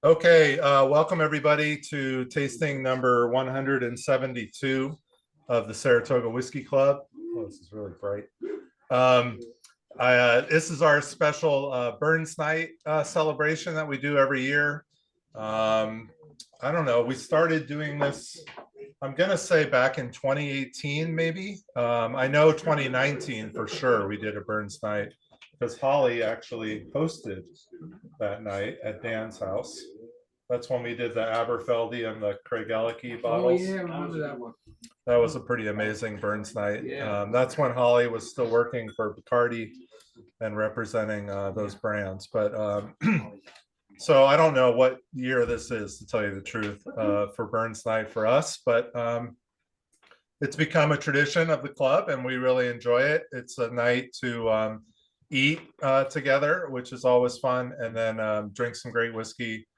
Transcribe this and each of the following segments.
Okay, welcome everybody to tasting number 172 of the Saratoga Whiskey Club. Oh, this is really bright. This is our special Burns Night celebration that we do every year. I don't know, we started doing this, I'm going to say back in 2018, maybe. I know 2019 for sure we did a Burns Night because Holly actually hosted that night at Dan's house. That's when we did the Aberfeldy and the Craigellachie bottles. Oh, yeah, I remember that one. That was a pretty amazing Burns night. Yeah. That's when Holly was still working for Bacardi and representing those brands. But so I don't know what year this is, to tell you the truth, for Burns night for us. But it's become a tradition of the club, and we really enjoy it. It's a night to eat together, which is always fun, and then drink some great whiskey,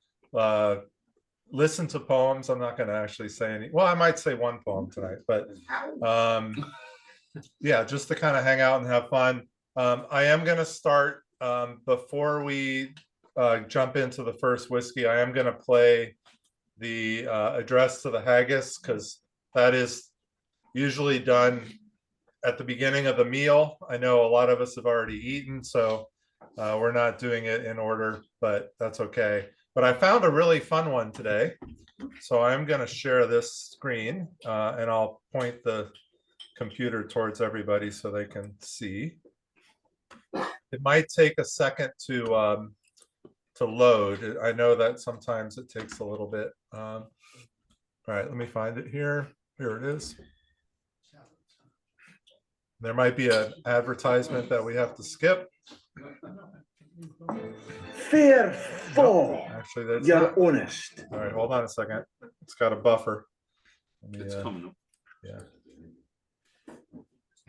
listen to poems. I'm not going to actually say any, well, I might say one poem tonight, but yeah, just to kind of hang out and have fun. I am going to start before we jump into the first whiskey. I am going to play the address to the haggis, because that is usually done at the beginning of the meal. I know a lot of us have already eaten, so we're not doing it in order, but that's okay. But I found a really fun one today, so I'm going to share this screen and I'll point the computer towards everybody so they can see. It might take a second to load. I know that sometimes it takes a little bit. All right, let me find it here. Here it is. There might be an advertisement that we have to skip. Fair fall. Actually, that's you're not. Honest. All right, hold on a second. It's got a buffer. It's coming up. Yeah.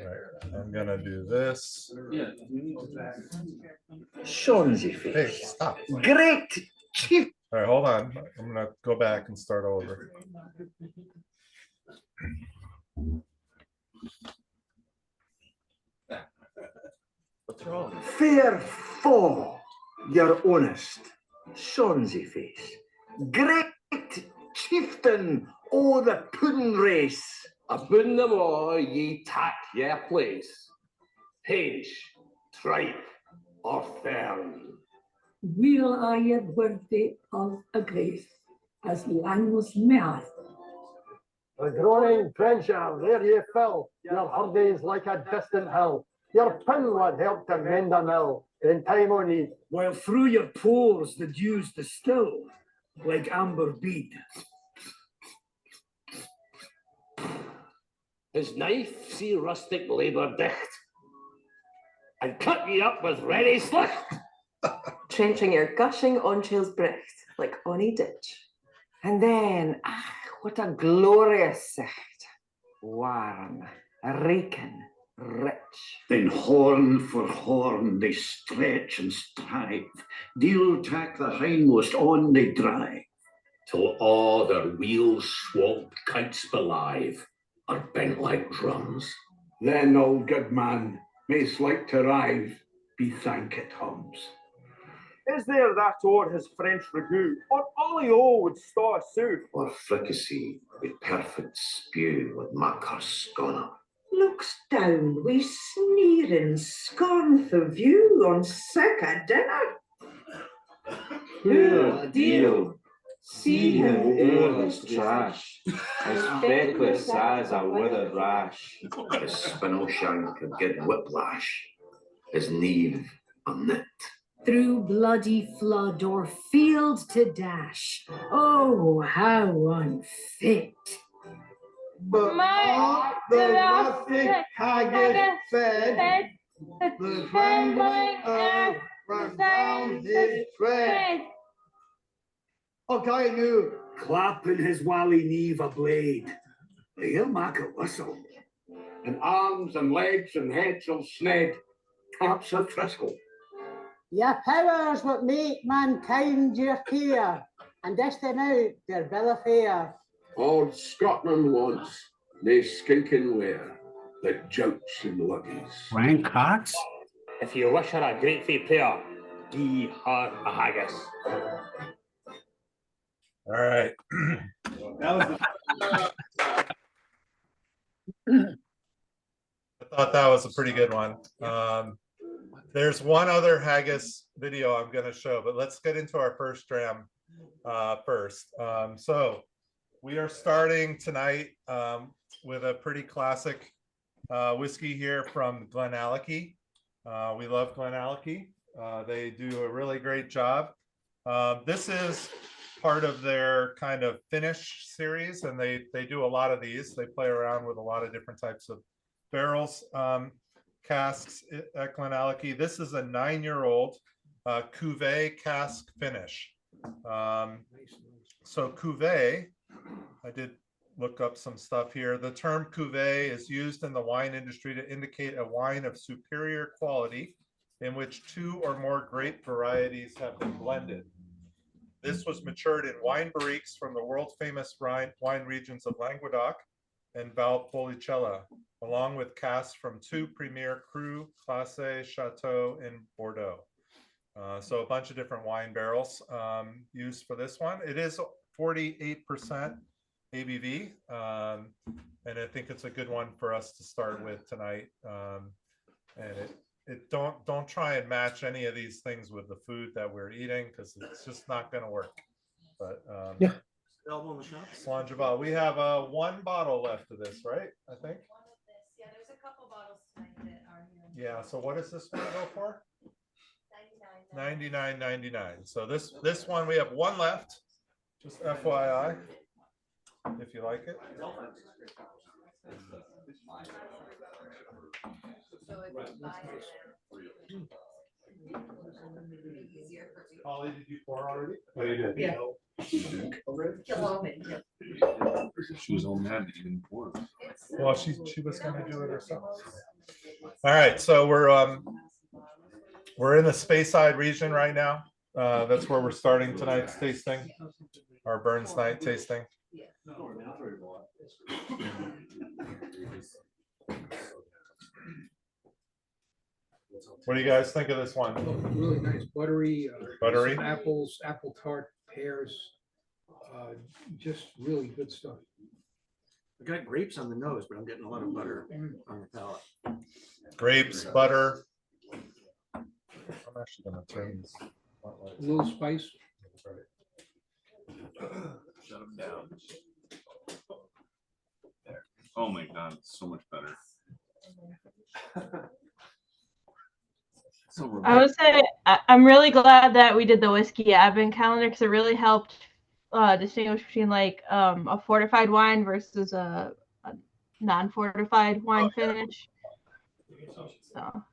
All right, I'm gonna do this. Yeah. Sonsy Hey, face. stop. Great chief. All right, hold on. I'm gonna go back and start over. What's wrong? Fair fall. You're honest. Sonsy face. Great chieftain o' the puddin race. Aboon them all ye tak your place. Page, tripe, or fern. Weel are ye worthy of a grace, as Lang's mouth. The groaning trencher, there ye fill, your hurdies like a distant hill. Your pin would help to mend a mill in time o' need. While through your pores the dews distill, like amber bead. His knife see rustic labour dicht, and cut ye up with ready slicht. Trenching your gushing onchail's brecht, like ony ditch. And then, what a glorious sight. Warm, reeking, rich. Then horn for horn they stretch and strive, deal tack the hindmost on they drive, Till all their wheels swamped kites belive, are bent like drums. Then, old good man, may's like to rive, be thankit hums. Is there that o'er his French ragout, or olio would staw a soup? or fricassee with perfect spew with maccar scone. Looks down wi' sneering, scornful view on sic a dinner. Poor deal. See him o'er his trash, as feckless as a withered rash. His spinel shank could get whiplash, his neve unknit. Through bloody flood or field to dash. Oh, how unfit. But all the rustic haggis fed, the trembling earth ran down his tread. Okay, new. Clapping his wally neve a blade, he'll mak a whistle. And arms and legs and heads will sned, taps a tristle. Your powers what make mankind your care, and dish them out their bill of fare. All Scotland wants, nae skinking wear, the jouts and luggies. Frank Cox? If you wish her a grateful prayer, gie her a haggis. All right. I thought that was a pretty good one. There's one other haggis video I'm going to show, but let's get into our first dram first. So we are starting tonight with a pretty classic whiskey here from Glenallachie. We love Glenallachie. They do a really great job. This is part of their kind of finish series, and they do a lot of these. They play around with a lot of different types of barrels, casks at Glenallachie. This is a 9-year-old Cuvee cask finish. So Cuvee, I did look up some stuff here. The term Cuvee is used in the wine industry to indicate a wine of superior quality in which 2 or more grape varieties have been blended. This was matured in wine barriques from the world famous wine regions of Languedoc and Valpolicella, along with casks from 2 premier Cru, Classe, Chateau, and Bordeaux. So a bunch of different wine barrels used for this one. It is 48% ABV, and I think it's a good one for us to start with tonight. And it don't try and match any of these things with the food that we're eating, because it's just not going to work. But yeah. Slangeval. We have 1 bottle left of this, right? I think. Yeah, there's a couple bottles tonight that are here. Yeah. So what does this one go for? $99.99. So this one we have 1 left. Just FYI, if you like it. Holly, did you pour already? Oh, you did. Yeah. Kilchoman. She was all mad that you didn't pour. Well, she was going to do it herself. All right, so we're in the Speyside region right now. That's where we're starting tonight's tasting, our Burns night tasting. What do you guys think of this one? Really nice, buttery. Buttery. Some apples, apple tart, pears. Just really good stuff. I got grapes on the nose, but I'm getting a lot of butter on the palate. Grapes, butter. I'm actually going to turn this. A little spice. Shut them down. There. Oh my God, it's so much better. I would say I'm really glad that we did the whiskey advent calendar, because it really helped distinguish between like a fortified wine versus a non-fortified wine finish. So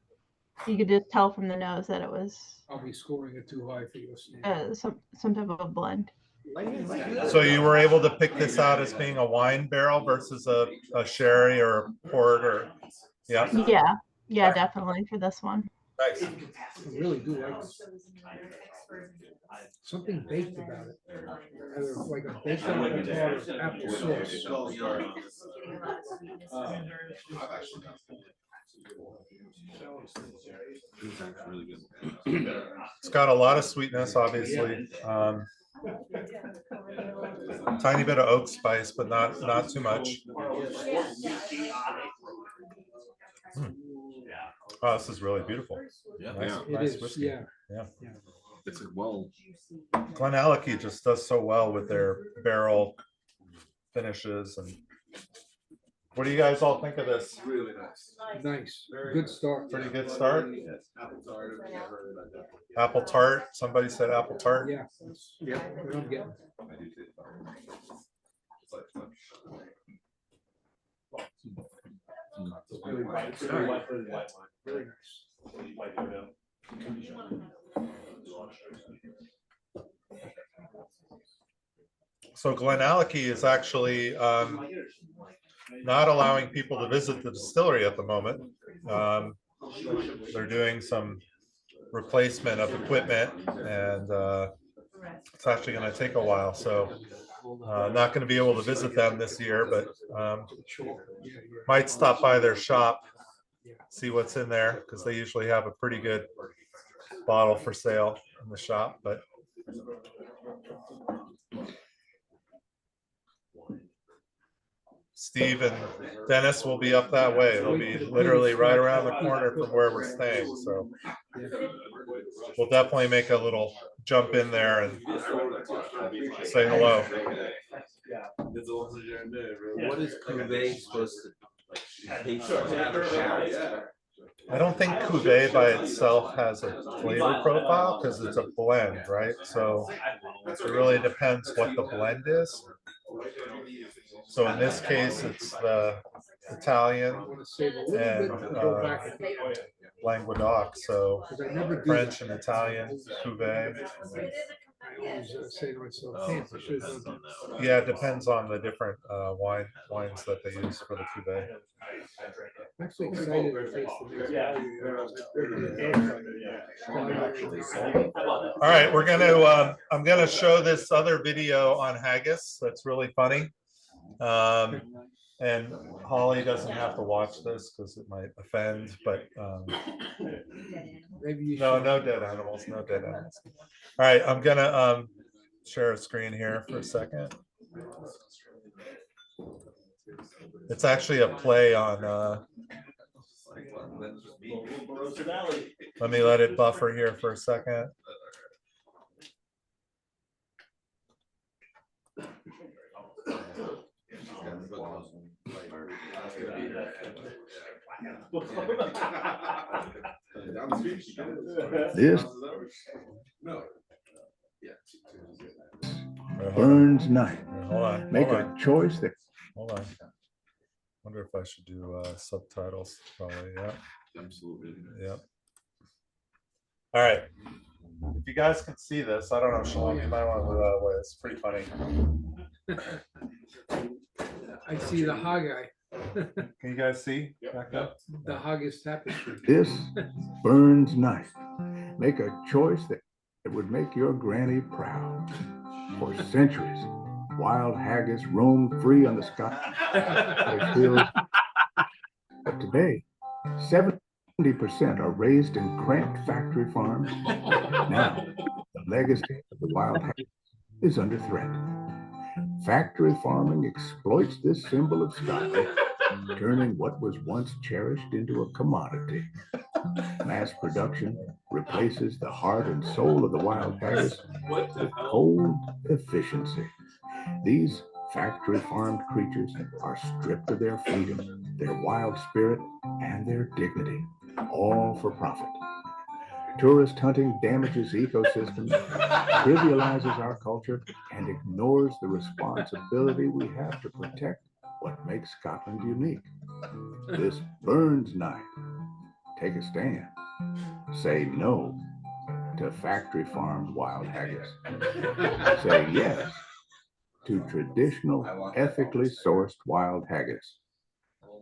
you could just tell from the nose that it was. I'll be scoring it too high for your standard. Some type of a blend. So you were able to pick this out as being a wine barrel versus a sherry or a port, or Yeah, definitely for this one. Nice. I really do like this. Something baked about it. Either like a baked apple tart or apple sauce. Really good. It's got a lot of sweetness, obviously. Tiny bit of oak spice, but not too much. Oh, this is really beautiful. Yeah, nice whiskey. Yeah. It's well. Glenallachie just does so well with their barrel finishes. And what do you guys all think of this? Really nice. Nice. Good start. Pretty good start. Apple tart. Somebody said apple tart. Yeah. Yeah. What I'm getting. Very nice. So Glenallachie is actually not allowing people to visit the distillery at the moment. They're doing some replacement of equipment, and it's actually going to take a while. So not going to be able to visit them this year, but might stop by their shop, see what's in there, because they usually have a pretty good bottle for sale in the shop. But Steve and Dennis will be up that way. They'll be literally right around the corner from where we're staying. So we'll definitely make a little jump in there and say hello. What is Cuvee supposed to taste like? I don't think Cuvee by itself has a flavor profile because it's a blend, right? So it really depends what the blend is. So in this case, it's the Italian and Languedoc. So French and Italian Cuvee. Yeah, it depends on the different wines that they use for the Cuvee. I'm actually excited to taste the All right, we're gonna I'm gonna show this other video on haggis that's really funny. And Holly doesn't have to watch this because it might offend, but no dead animals, no dead animals. All right, I'm gonna share a screen here for a second. It's actually a play on let me let it buffer here for a second. This Burns night. Hold on. Make a choice that. Hold on. Wonder if I should do subtitles. Probably. Yeah. Absolutely. Yep. All right. If you guys can see this, I don't know, Shalom, you might want to move out of the way. It's pretty funny. I see the Haggai. Can you guys see back up? The Haggis tapestry. This Burns night. Make a choice that would make your granny proud. For centuries, wild haggis roamed free on the Scottish hills. But today, 70% are raised in cramped factory farms. Now, the legacy of the wild haggis is under threat. Factory farming exploits this symbol of Scotland, turning what was once cherished into a commodity. Mass production replaces the heart and soul of the wild haggis with cold efficiency. These factory farmed creatures are stripped of their freedom, their wild spirit, and their dignity, all for profit. Tourist hunting damages ecosystems, trivializes our culture, and ignores the responsibility we have to protect what makes Scotland unique. This Burns night. Take a stand. Say no to factory farmed wild haggis. Say yes to traditional, ethically sourced wild haggis,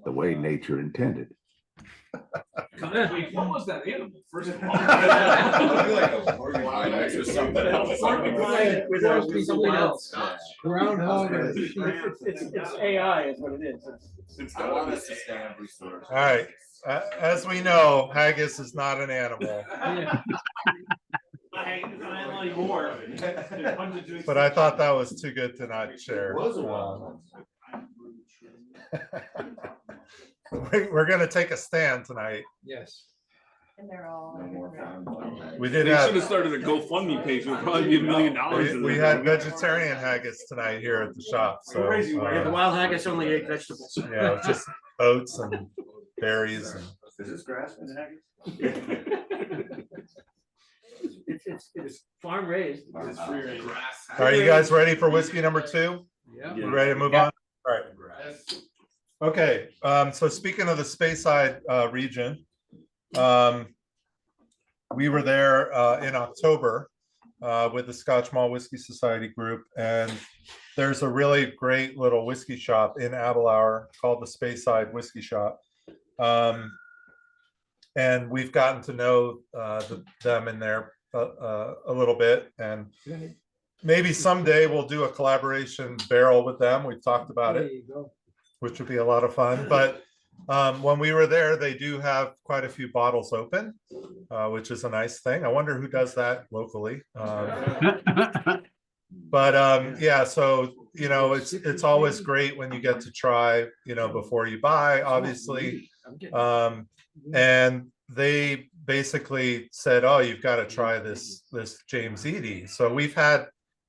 the way nature intended. What was that animal? First of all, something else. Groundhog. It's AI is what it is. I want us to stay on resource. All right. As we know, haggis is not an animal. But I thought that was too good to not share. We're going to take a stand tonight. Yes. And they're all. We did. They should have started a GoFundMe page. It would probably be $1 million. We had vegetarian haggis tonight here at the shop. So the wild haggis only ate vegetables. Yeah, just oats and berries. And... Is this grass-fed haggis? It's farm raised. It's free range. Are you guys ready for whiskey number 2? Yeah. We're ready to move on? All right. Okay. So speaking of the Speyside region, we were there in October with the Scotch Malt Whiskey Society group, and there's a really great little whiskey shop in Adelphi called the Speyside Whiskey Shop. And we've gotten to know them in there a little bit, and maybe someday we'll do a collaboration barrel with them. We've talked about it, which would be a lot of fun. But when we were there, they do have quite a few bottles open, which is a nice thing. I wonder who does that locally. But yeah, so you know, it's always great when you get to try, you know, before you buy, obviously. And they basically said, oh, you've got to try this James Eadie. So we've had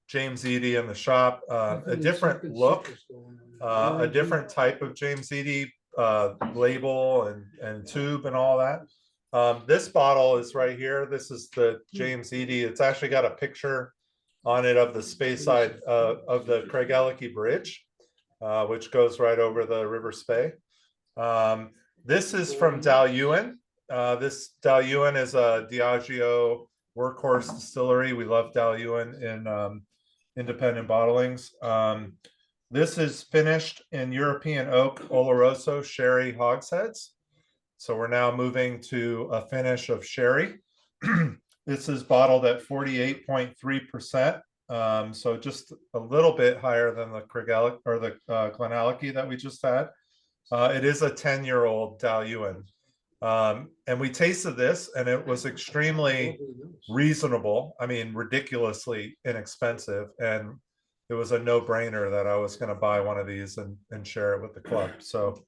James Eadie in the shop, a different look, a different type of James Eadie label and tube and all that. This bottle is right here. This is the James Eadie. It's actually got a picture on it of the space side of the Craigellachie Bridge, which goes right over the River Spey. This is from Dailuaine. This Dailuaine is a Diageo workhorse distillery. We love Dailuaine in independent bottlings. This is finished in European oak Oloroso sherry hogsheads. So we're now moving to a finish of sherry. This is bottled at 48.3%. So just a little bit higher than the Craigellachie or the Glenallachie that we just had. It is a 10-year-old Dailuaine. And we tasted this and it was extremely reasonable. I mean, ridiculously inexpensive. And it was a no-brainer that I was going to buy one of these and share it with the club. So,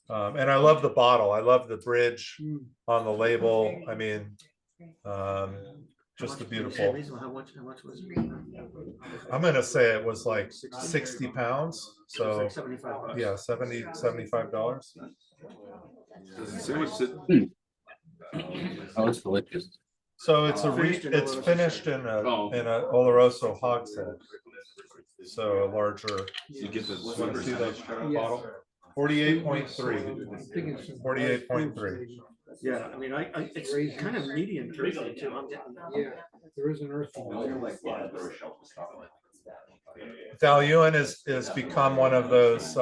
and I love the bottle. I love the bridge on the label. I mean, just a beautiful. How much was it? I'm going to say it was like 60 pounds. So like 75 bucks. yeah, $75. Does it say what's it? Oh, it's delicious. So it's it's finished in a Oloroso hogshead. So a larger. You get the Want to see the bottle? 48.3. 48.3. Yeah, I mean, it's kind of medium earthy too. I'm getting. Yeah, there is an earthy. Dailuaine is become one of those.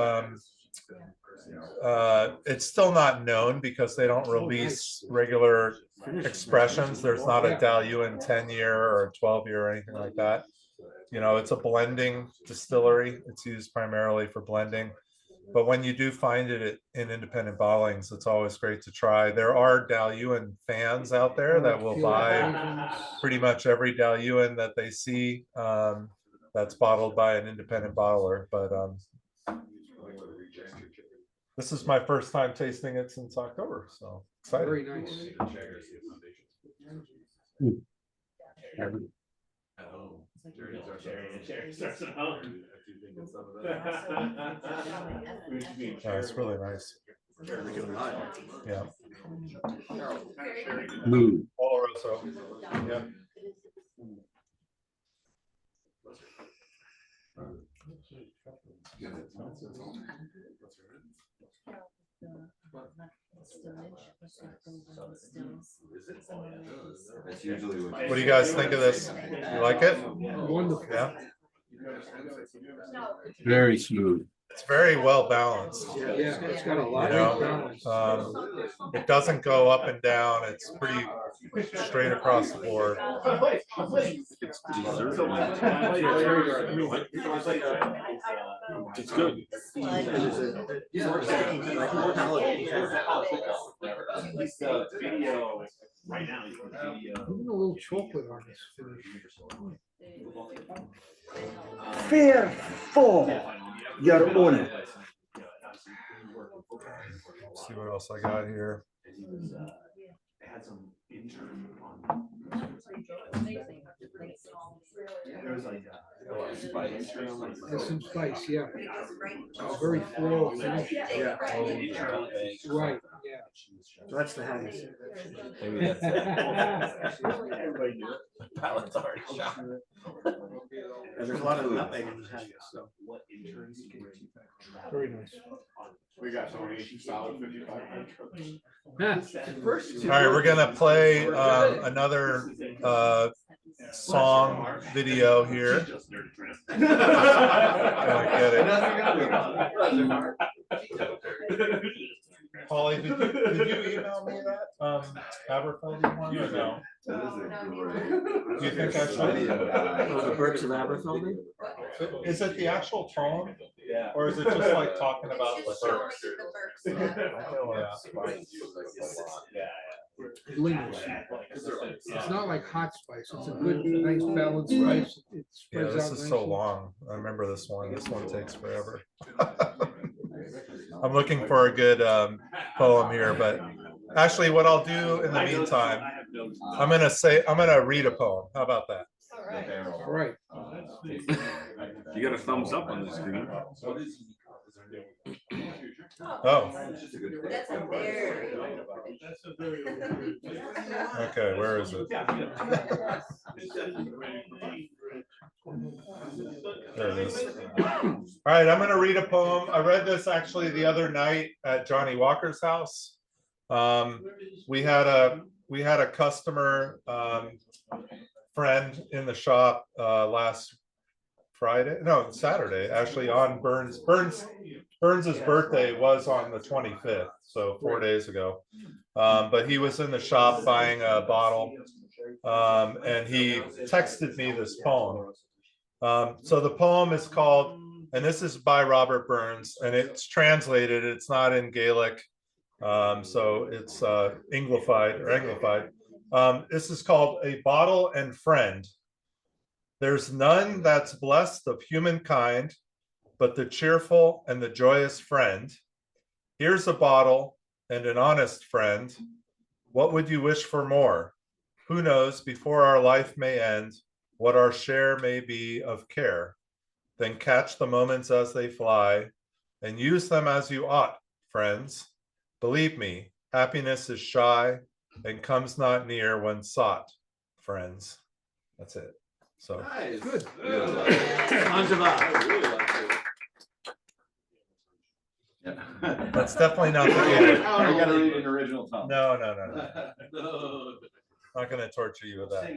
It's still not known because they don't release regular expressions. There's not a Dailuaine 10-year or 12-year or anything like that. You know, it's a blending distillery. It's used primarily for blending. But when you do find it in independent bottlings, it's always great to try. There are Dailuaine fans out there that will buy pretty much every Dailuaine that they see that's bottled by an independent bottler. But this is my first time tasting it since October, so excited. Very nice. Yeah, it's really nice. Yeah. Oloroso. Yeah. What do you guys think of this? You like it? Wonderful. Yeah. Very smooth. It's very well balanced. Yeah, it's got a lot of balance. It doesn't go up and down. It's pretty straight across the board. It's good. Even a little chocolate on this finish. Fair fall, your owner. Let's see what else I got here. There's some spice, yeah. Very floral finish. Yeah. Right, yeah. So that's the haggis. Palate's already shot. And there's a lot of nutmeg in the haggis, so. Very nice. We got some Asian style 55 All right, we're gonna play another song video here. Get it. Polly, did you email me that Aberfeldy one or no? Do you think I should? The Burks of Aberfeldy? Is it the actual tone? Or is it just like talking about the Burks? lingers. It's not like hot spice. It's a good, nice balanced spice. It Yeah, spreads this out is nicely. so long. I remember this one. This one takes forever. I'm looking for a good poem here, but actually what I'll do in the meantime, I'm gonna read a poem. How about that? All right. You got a thumbs up on the screen. Oh. That's a very. Okay, where is it? There it is. All right, I'm going to read a poem. I read this actually the other night at Johnny Walker's house. We had a customer friend in the shop last Saturday, actually on Burns's birthday was on the 25th, so 4 days ago. But he was in the shop buying a bottle, and he texted me this poem. So the poem is called, and this is by Robert Burns, and it's translated. It's not in Gaelic, so it's Anglified. This is called A Bottle and Friend. There's none that's blessed of humankind, but the cheerful and the joyous friend. Here's a bottle and an honest friend. What would you wish for more? Who knows, before our life may end, what our share may be of care. Then catch the moments as they fly and use them as you ought, friends. Believe me, happiness is shy and comes not near when sought, friends. That's it. So Nice. Good. That's definitely not the Gaelic. You gotta read it in original tongue. No. Not going to torture you with that.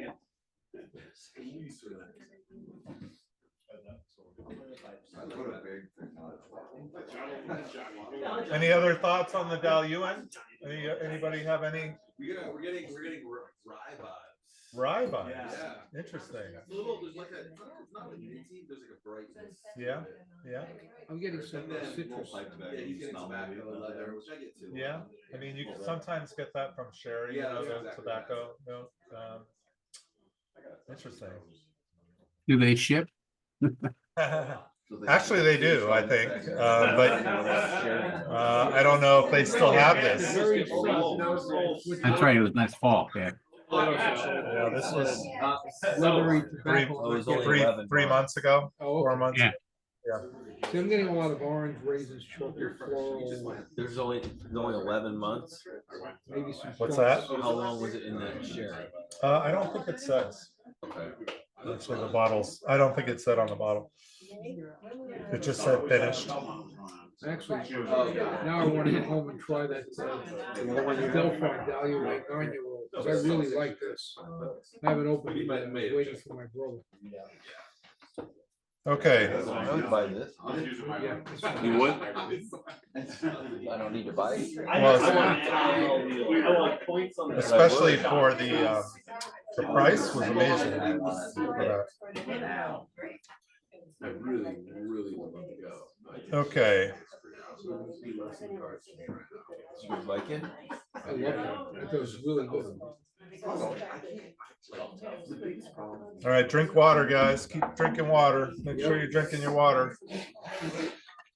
Any other thoughts on the Dailuaine? Anybody have any? We're getting rye vibes. Rye vibes. Yeah. Interesting. It's a little, there's like a, it's not like minty, there's like a brightness. Yeah. I'm getting some citrus. Yeah, he's getting tobacco leather, which I get too. Yeah. I mean, you can sometimes get that from sherry, Yeah, the exactly tobacco. No, interesting. Do they ship? Actually, they do, I think, but I don't know if they still have this. That's right. It was last fall. Yeah. Yeah, this was Leathery tobacco. three months ago, Oh, 4 months. Yeah. See, I'm getting a lot of orange, raisins, chocolate, floral. There's only 11 months. Maybe some. What's that? How long was it in that sherry? I don't think it says. Okay. Actually, the bottles, I don't think it said on the bottle. It just said finished. Actually, now I want to get home and try that Adelphi Dailuaine 9-year-old, because I really like this. I haven't opened it yet. I'm waiting for my brother. Okay. I would buy this. Yeah. You would? I don't need to buy it. I want points on that. Especially for the price was amazing. For that. I really want to go. Okay. You like it? I love that. That was really good. All right, drink water, guys. Keep drinking water. Make sure you're drinking your water.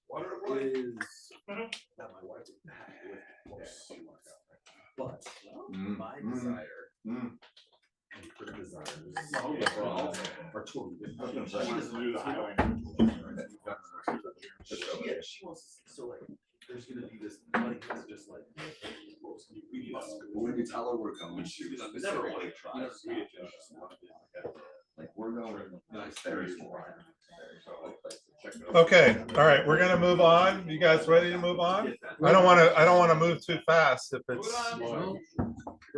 Water is not my wife. But my desire and her desires are totally different. She doesn't do the highlight. She wants to, so like there's gonna be this money that's just like when you tell her we're coming, she never want to try. Like we're going nice there. Okay, all right, we're gonna move on. You guys ready to move on? I don't want to move too fast if it's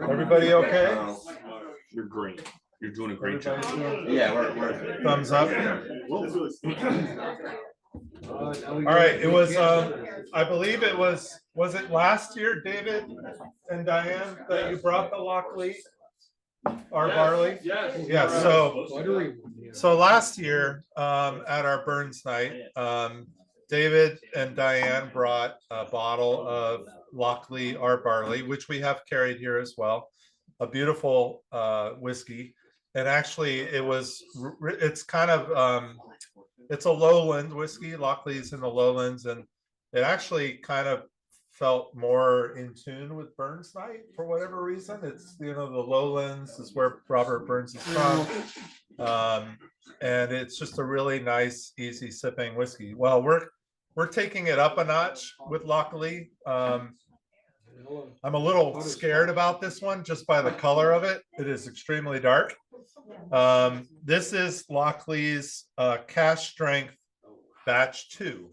everybody okay? You're great. You're doing a great job. Yeah, we're thumbs up. All right, it was I believe it was it last year, David and Diane, that you brought the Lochlea, our barley? Yeah, so last year at our Burns night, David and Diane brought a bottle of Lochlea Art Barley, which we have carried here as well. A beautiful whiskey. And actually it's kind of, it's a lowland whiskey. Lochlea's in the lowlands, and it actually kind of felt more in tune with Burns Night for whatever reason. It's, the lowlands is where Robert Burns is from. And it's just a really nice, easy sipping whiskey. Well, we're taking it up a notch with Lochlea. I'm a little scared about this one just by the color of it. It is extremely dark. This is Lochlea's cask strength batch 2.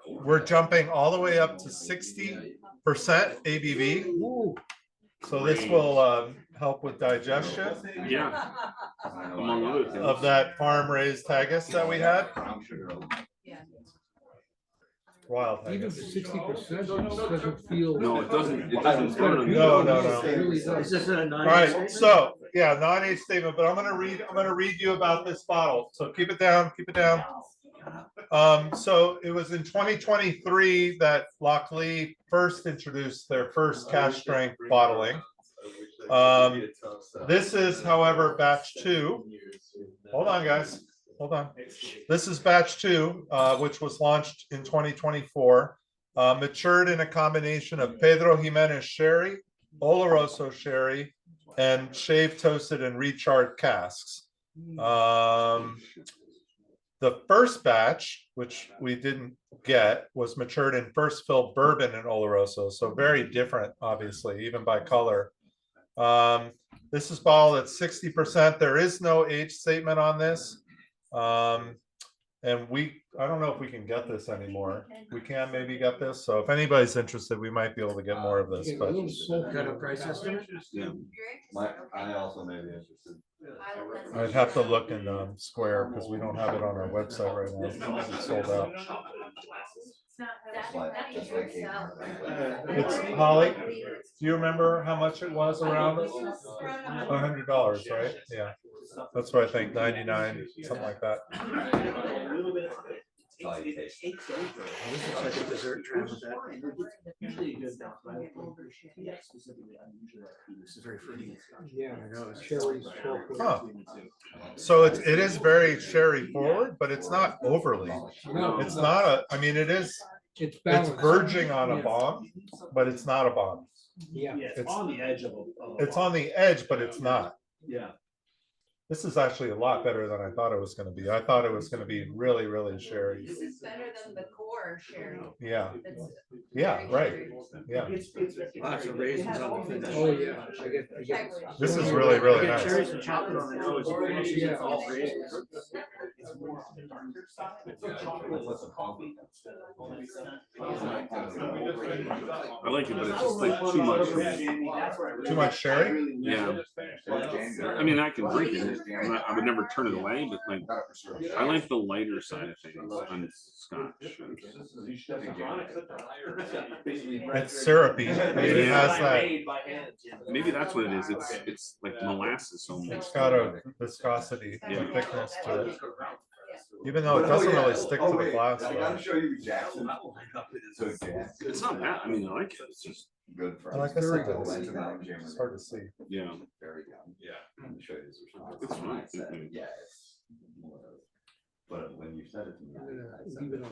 We're jumping all the way up to 60% ABV. So this will help with digestion. Yeah. Among other things. Of that farm-raised haggis that we had. Wild Even haggis. 60% doesn't feel. No, it doesn't. It doesn't. No. It really does. Is this a All non? right, so yeah, non-age statement, but I'm gonna read you about this bottle. So keep it down, keep it down. So it was in 2023 that Lochlea first introduced their first cask strength bottling. This is, however, batch 2. Hold on, guys. Hold on. This is batch 2, which was launched in 2024. Matured in a combination of Pedro Jimenez sherry, Oloroso sherry, and shaved, toasted, and recharred casks. The first batch, which we didn't get, was matured in first fill bourbon and Oloroso, so very different, obviously, even by color. This is bottled at 60%. There is no age statement on this. And I don't know if we can get this anymore. We can maybe get this. So if anybody's interested, we might be able to get more of this. But Got a price estimate? Yeah. I also may be interested. I'd have to look in Square because we don't have it on our website right now. It's sold out. It's Holly. Do you remember how much it was around? $100, right? Yeah, that's what I think. 99, something like that. This looks like a dessert trap with that. This is very fruity. Yeah, I know. It's cherries, chocolate. Huh. So it is very sherry forward, but it's not overly. No, It's not a. I mean, it is. It's It's balanced. verging on a bomb, but it's not a bomb. Yeah. It's on the edge of It's on the edge, but it's not. Yeah. This is actually a lot better than I thought it was going to be. I thought it was going to be really, really sherry. This is better than the core sherry. Yeah. It's Yeah, very right. sherry. Yeah. Lots of raisins on the finish. Oh, yeah. I get. This is really, really I get nice. cherries and chocolate on the nose. Yeah. All raisins. I like it, but it's just like too much. Too much sherry? Yeah. I mean, I can drink it. I would never turn it away, but like, I like the lighter side of things on Scotch. It's syrupy. It has that. Maybe that's what it is. It's like molasses so much. It's got a viscosity, Yeah. and thickness to it. Even though it doesn't really stick to the glass. I gotta show you Jackson. It's not bad. I mean, I like it. It's just good for us. I guess it does. It's hard to see. Yeah. Very young. Yeah. Let me show you this. It's fine. Yeah. But when you said it to me,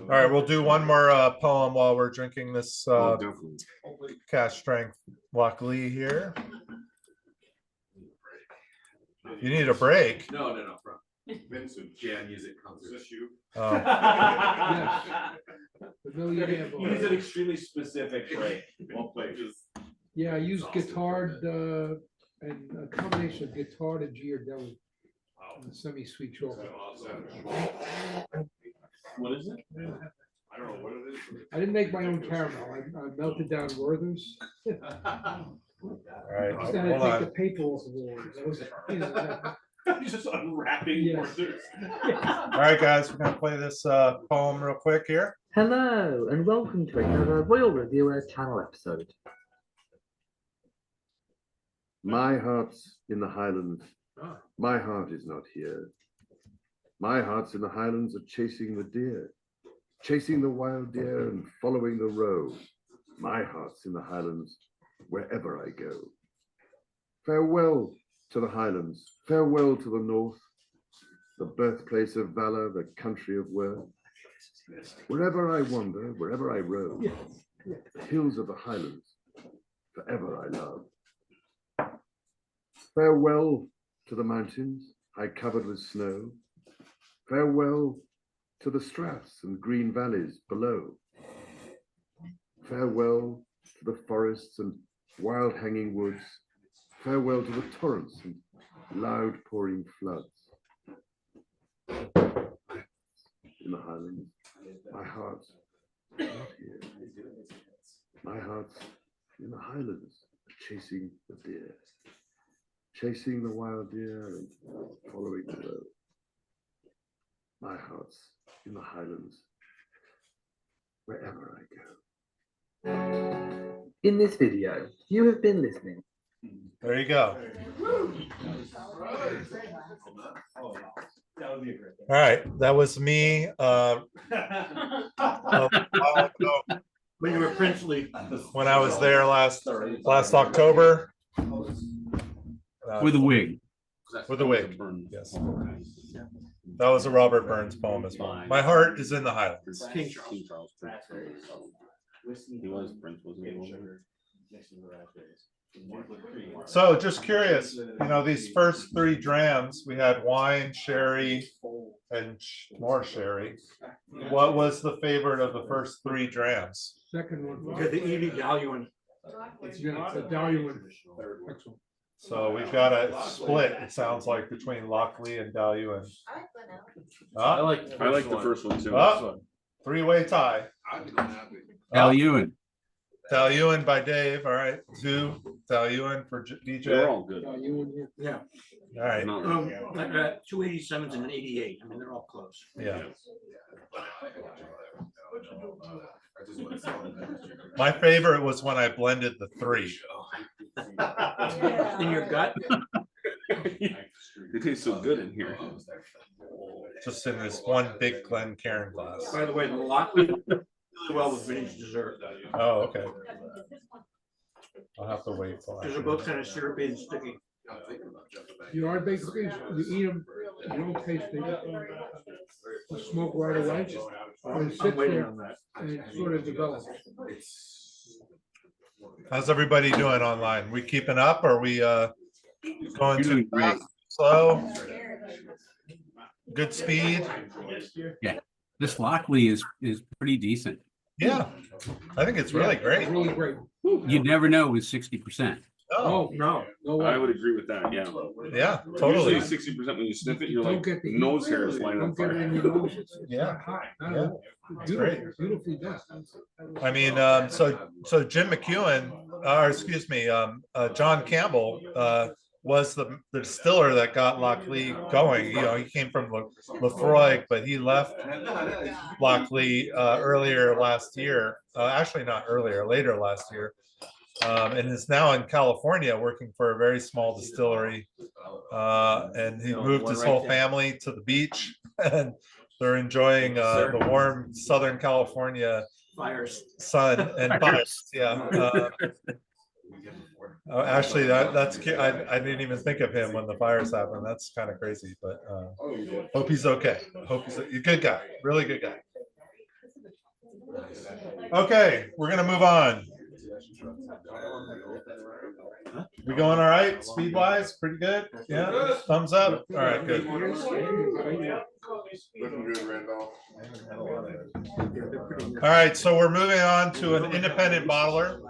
All right, we'll do one more poem while we're drinking this cask strength Lochlea here. You need a break. No. Vincent, Jan music concert. Is this you? Oh. Use an extremely specific break. Yeah, I use guitar and a combination of guitar and Ghirardelli. Semi-sweet chocolate. What is it? I don't know what it is. I didn't make my own caramel. I melted down Werther's. All right, Just had to hold take on. the paper off of Werther's. Just unwrapping. Yes. All right, guys, we're gonna play this poem real quick here. Hello, and welcome to another Royal Reviewer channel episode. My heart's in the Highlands. My heart is not here. My heart's in the Highlands of chasing the deer, chasing the wild deer and following the roe, My heart's in the Highlands wherever I go. Farewell to the Highlands, farewell to the North, the birthplace of valor, the country of worth. Wherever I wander, wherever I roam, the hills of the Highlands, forever I love. Farewell to the mountains, high covered with snow. Farewell to the straths and green valleys below. Farewell to the forests and wild hanging woods. Farewell to the torrents and loud pouring floods. In the Highlands, my heart's not here. My heart's in the Highlands, chasing the deer, chasing the wild deer and following the road. My heart's in the Highlands, wherever I go. In this video, you have been listening. There you go. All right, that was me. A while ago, When you were princely. when I was there last October. With a wig. With a wig, yes. That was a Robert Burns poem as well. My heart is in the Highlands. King Charles. He was Prince, wasn't he? So just curious, you know, these first three drams, we had wine, sherry, and more sherry. What was the favorite of the first three drams? Second one. Okay, the Eadie Dailuaine. Yeah, the Dailuaine. Excellent. So we've got a split, it sounds like, between Lochlea and Dailuaine. I like the first one too. Three-way tie. Dailuaine. Dailuaine by Dave, all right. 2, Dailuaine for DJ. They're all good. Yeah. All right. 287s and an 88. I mean, they're all close. Yeah. My favorite was when I blended the 3. In your gut? They taste so good in here. Just in this one big Glencairn glass. By the way, the Lochlea really well with vintage dessert. Oh, okay. I'll have to wait for Because they're both kind of syrupy and sticky. You are big cookies, you eat them, you don't taste the smoke right away. But it sits there and it sort of develops. How's everybody doing online? We keeping up? Or are we going too great. slow? Good speed? Yeah, this Lochlea is pretty decent. Yeah, I think it's really great. Really great. You'd never know it was 60%. Oh, no way. I would agree with that. Yeah. Yeah, totally. Usually 60% when you sniff it, you're Don't like get the nose hairs lining Don't up. get it in your nose. It's Yeah. not hot. Not Yeah. at all. Beautiful, beautifully done. I mean, so Jim McEwen, or excuse me, John Campbell was the distiller that got Lochlea going. You know, he came from Lefroy, but he left Lochlea earlier last year. Actually, not earlier, later last year. And is now in California working for a very small distillery. And he moved his whole family to the beach, and they're enjoying the warm Southern California sun and fires. Yeah. Actually, that's I didn't even think of him when the fires happened. That's kind of crazy, but hope he's okay. Hope he's a good guy, really good guy. Okay, we're gonna move on. We going all right? Speed wise, pretty good. Yeah, thumbs up. All right, good. Looking good, Randolph. All right, so we're moving on to an independent bottler.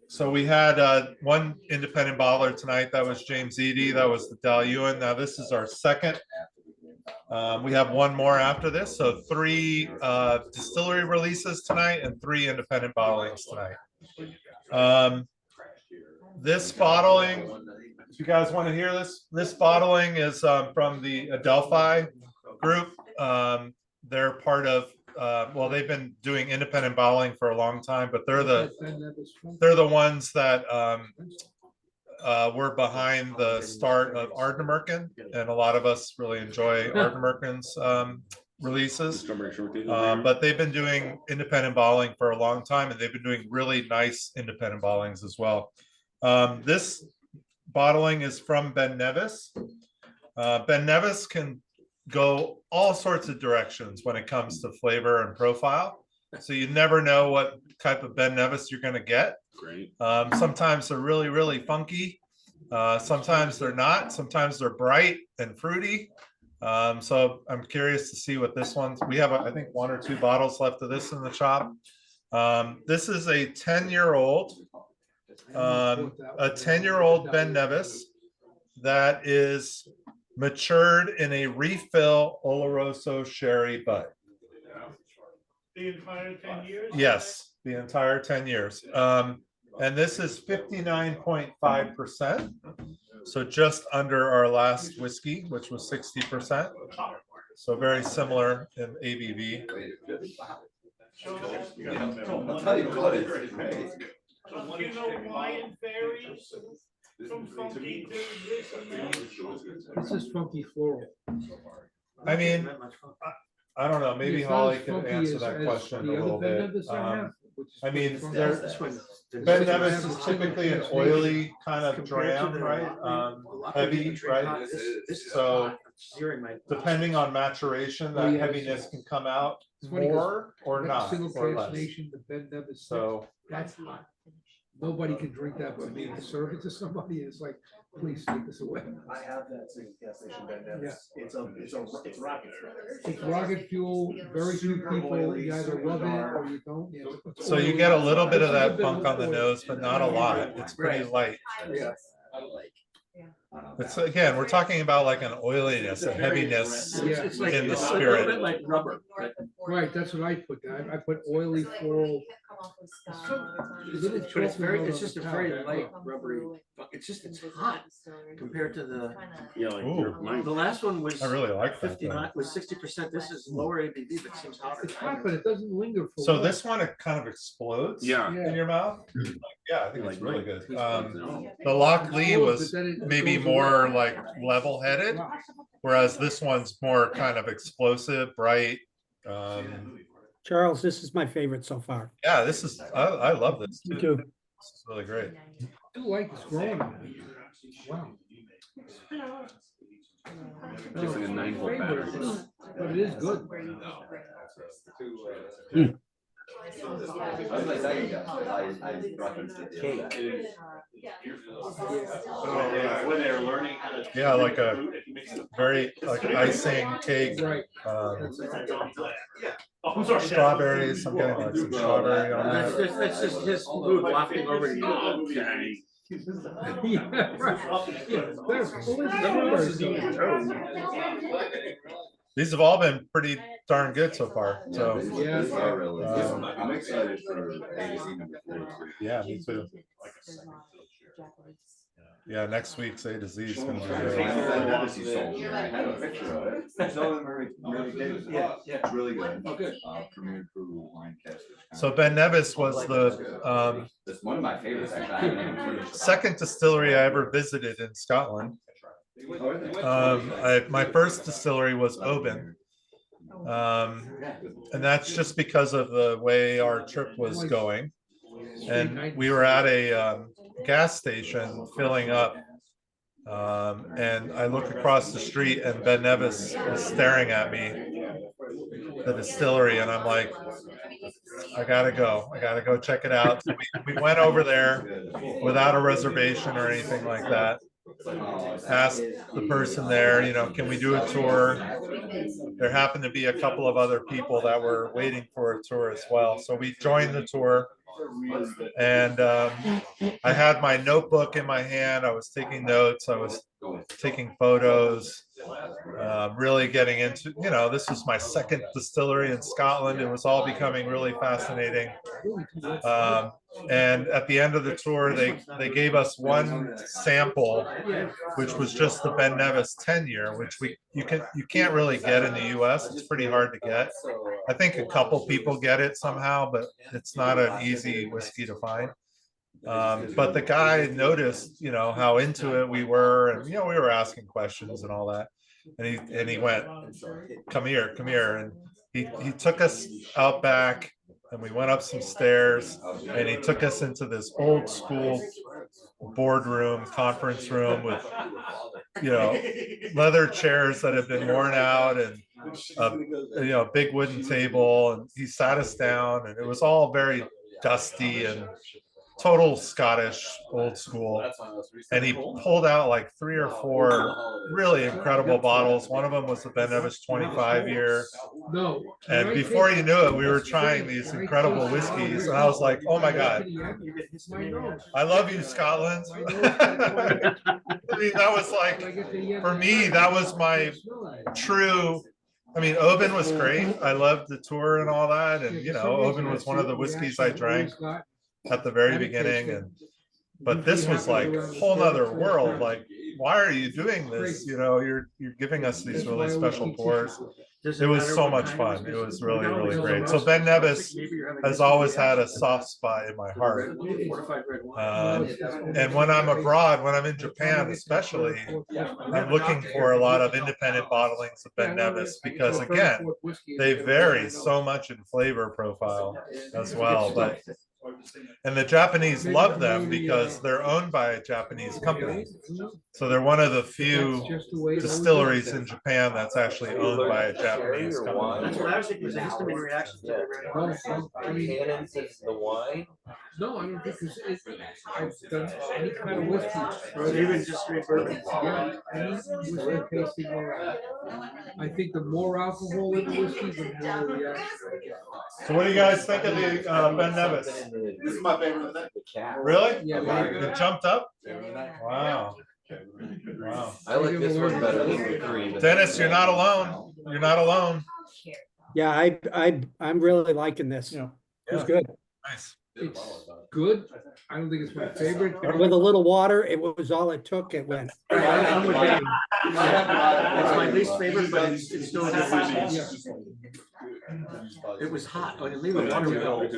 So we had one independent bottler tonight. That was James Eadie. That was the Dailuaine. Now this is our second. We have one more after this. So 3 distillery releases tonight and 3 independent bottlings tonight. This bottling, if you guys want to hear this bottling is from the Adelphi group. They're part of well, they've been doing independent bottling for a long time, but they're the ones that were behind the start of Ardnamurchan, and a lot of us really enjoy Ardnamurchan's releases. But they've been doing independent bottling for a long time, and they've been doing really nice independent bottlings as well. This bottling is from Ben Nevis. Ben Nevis can go all sorts of directions when it comes to flavor and profile. So you never know what type of Ben Nevis you're going to get. Great. Sometimes they're really, really funky. Sometimes they're not. Sometimes they're bright and fruity. So I'm curious to see what this one's. We have, I think, 1 or 2 bottles left of this in the shop. This is a 10-year-old, a 10-year-old Ben Nevis that is matured in a refill Oloroso sherry butt. The entire 10 years? Yes, the entire 10 years. And this is 59.5%. So just under our last whiskey, which was 60%. So very similar in ABV. So do you know why it varies from funky to this and that? This is funky floral. I mean, I don't know, maybe It's not Holly as can funky answer as- that as question a the other little Ben bit. Nevis I have, which is I mean, pretty there- funky. Ben Nevis is typically an oily kind of dram, right? Heavy, right? So depending on maturation, that heaviness can come out It's funny 'cause more or that not, single or less. castination, the Ben Nevis, So that's hot. Nobody can drink that but me. I serve it to somebody, and it's like, please take this away. I have that same gas station Ben Nevis. It's rocket fuel. It's rocket fuel, very few people, you either love it or you don't. Yeah, it's So you oily. get a little bit of This is a that funk on the oily. nose, but not a lot. It's pretty light. Yeah. It's again, we're talking about like an oiliness, a heaviness It's like- in the it's a little spirit. bit like rubber. Right, that's what I put down. I put oily floral. But it's very, it's just a very light rubbery, it's just, it's hot compared to the. Yeah, like Ooh. The last one was. I really like that, 59, was 60%, this is lower ABV, but seems hotter. It's hot, but it doesn't linger for. So long. this one, it kind of explodes Yeah. in your mouth. Yeah, I think it's Like, really right. good. The Lochlea was maybe more like level-headed, whereas this one's more kind of explosive, bright. Charles, this is my favorite so far. Yeah, this is, I love this Me too. too. This is really great. I do like this growing. Wow. Looks like a 9-volt battery. But it is good. When they're learning how to. Yeah, like a very like icing cake. Right. Strawberries. I'm getting like some strawberry on that. That's just his mood wafting over to you. Okay. Yeah, right. Yeah, that's fully These have all been pretty darn good so far. So Yeah. I'm excited for AZ number 32. yeah, me too. Yeah, next week's A to Z is going to be I good. have a picture of it. Some of them are really good. Yeah, yeah. It's really good. Oh, good. Premier Crew wine cast. So Ben Nevis was the That's one of my favorites, actually. second distillery I ever visited in Scotland. My first distillery was Oban. And that's just because of the way our trip was going. And we were at a gas station filling up. And I look across the street and Ben Nevis is staring at me, the distillery, and I'm like, I gotta go check it out. So we went over there without a reservation or anything like that. Asked the person there, you know, can we do a tour? There happened to be a couple of other people that were waiting for a tour as well. So we joined the tour. And I had my notebook in my hand. I was taking notes. I was taking photos, really getting into, you know, this was my second distillery in Scotland. It was all becoming really fascinating. And at the end of the tour, they gave us one sample, which was just the Ben Nevis 10-year, which you can't really get in the US. It's pretty hard to get. I think a couple people get it somehow, but it's not an easy whiskey to find. But the guy noticed, how into it we were, and we were asking questions and all that. And he went, come here, and he took us out back, and we went up some stairs, and he took us into this old school boardroom, conference room with leather chairs that have been worn out, and a big wooden table, and he sat us down, and it was all very dusty and total Scottish old school. And he pulled out like 3 or 4 really incredible bottles. One of them was the Ben Nevis 25 year. And before you knew it, we were trying these incredible whiskeys. And I was like, oh my God, I love you, Scotland. I mean, that was like, for me, that was my true. I mean, Oban was great. I loved the tour and all that. And, Oban was one of the whiskeys I drank at the very beginning. But this was like a whole nother world. Like, why are you doing this? You're giving us these really special pours. It was so much fun. It was really, really great. So Ben Nevis has always had a soft spot in my heart. And when I'm abroad, when I'm in Japan especially, I'm looking for a lot of independent bottlings of Ben Nevis because, again, they vary so much in flavor profile as well. And the Japanese love them because they're owned by a Japanese company. So they're one of the few distilleries in Japan that's actually owned by a Japanese company. That's what I was thinking, was a histamine reaction. The wine? No, I don't think I've done any kind of whiskey. Or even just straight bourbon. Yeah, any whiskey tasting more. I think the more alcohol in the whiskey, the more reaction I get. So what do you guys think of the Ben Nevis? This is my favorite. Really? Yeah, it jumped up? Wow. Wow. I like this one better than the 3. Dennis, you're not alone. You're not alone. Yeah, I'm really liking this. It was good. Nice. It's good. I don't think it's my favorite. With a little water, it was all it took. It went. I'm with Dave. It's my least favorite, but it's still a good whiskey. It was hot. I can leave it water.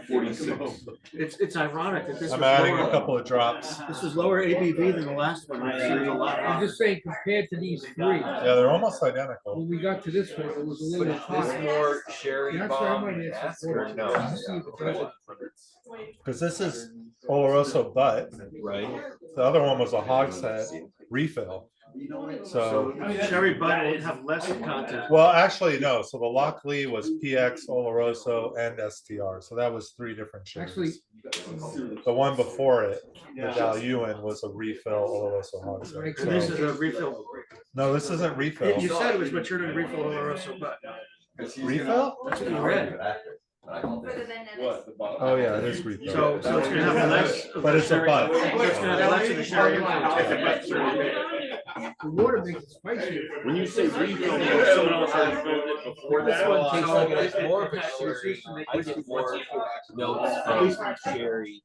46. It's ironic that this I'm was adding lower, a couple of drops. This was lower ABV than the last one. I'm just saying, compared to these 3. Yeah, they're almost identical. When we got to this one, it was a little hot. This more sherry That's why I bomb might add some or water. no? To see if it does it. Because this is Oloroso butt. Right. The other one was a hogshead refill. So Sherry butt would have less content. well, actually, no. So the Lochlea was PX, Oloroso, and STR. So that was 3 different sherries. Actually, The one before it, the Dailuaine, was a refill Oloroso hogshead. And this is So, a refill. no, this isn't refill. You said it was matured in refill Oloroso butt. Refill? That's what you read. Oh yeah, it is refill. So it's gonna have less. Of But the it's a sherry- butt. So it's gonna have less of the sherry influence. the water makes it spicier. When you say refill, someone else has filled it before This that. one tastes like it's it- more of a it- sherry. it- I get more notes At least from sherry.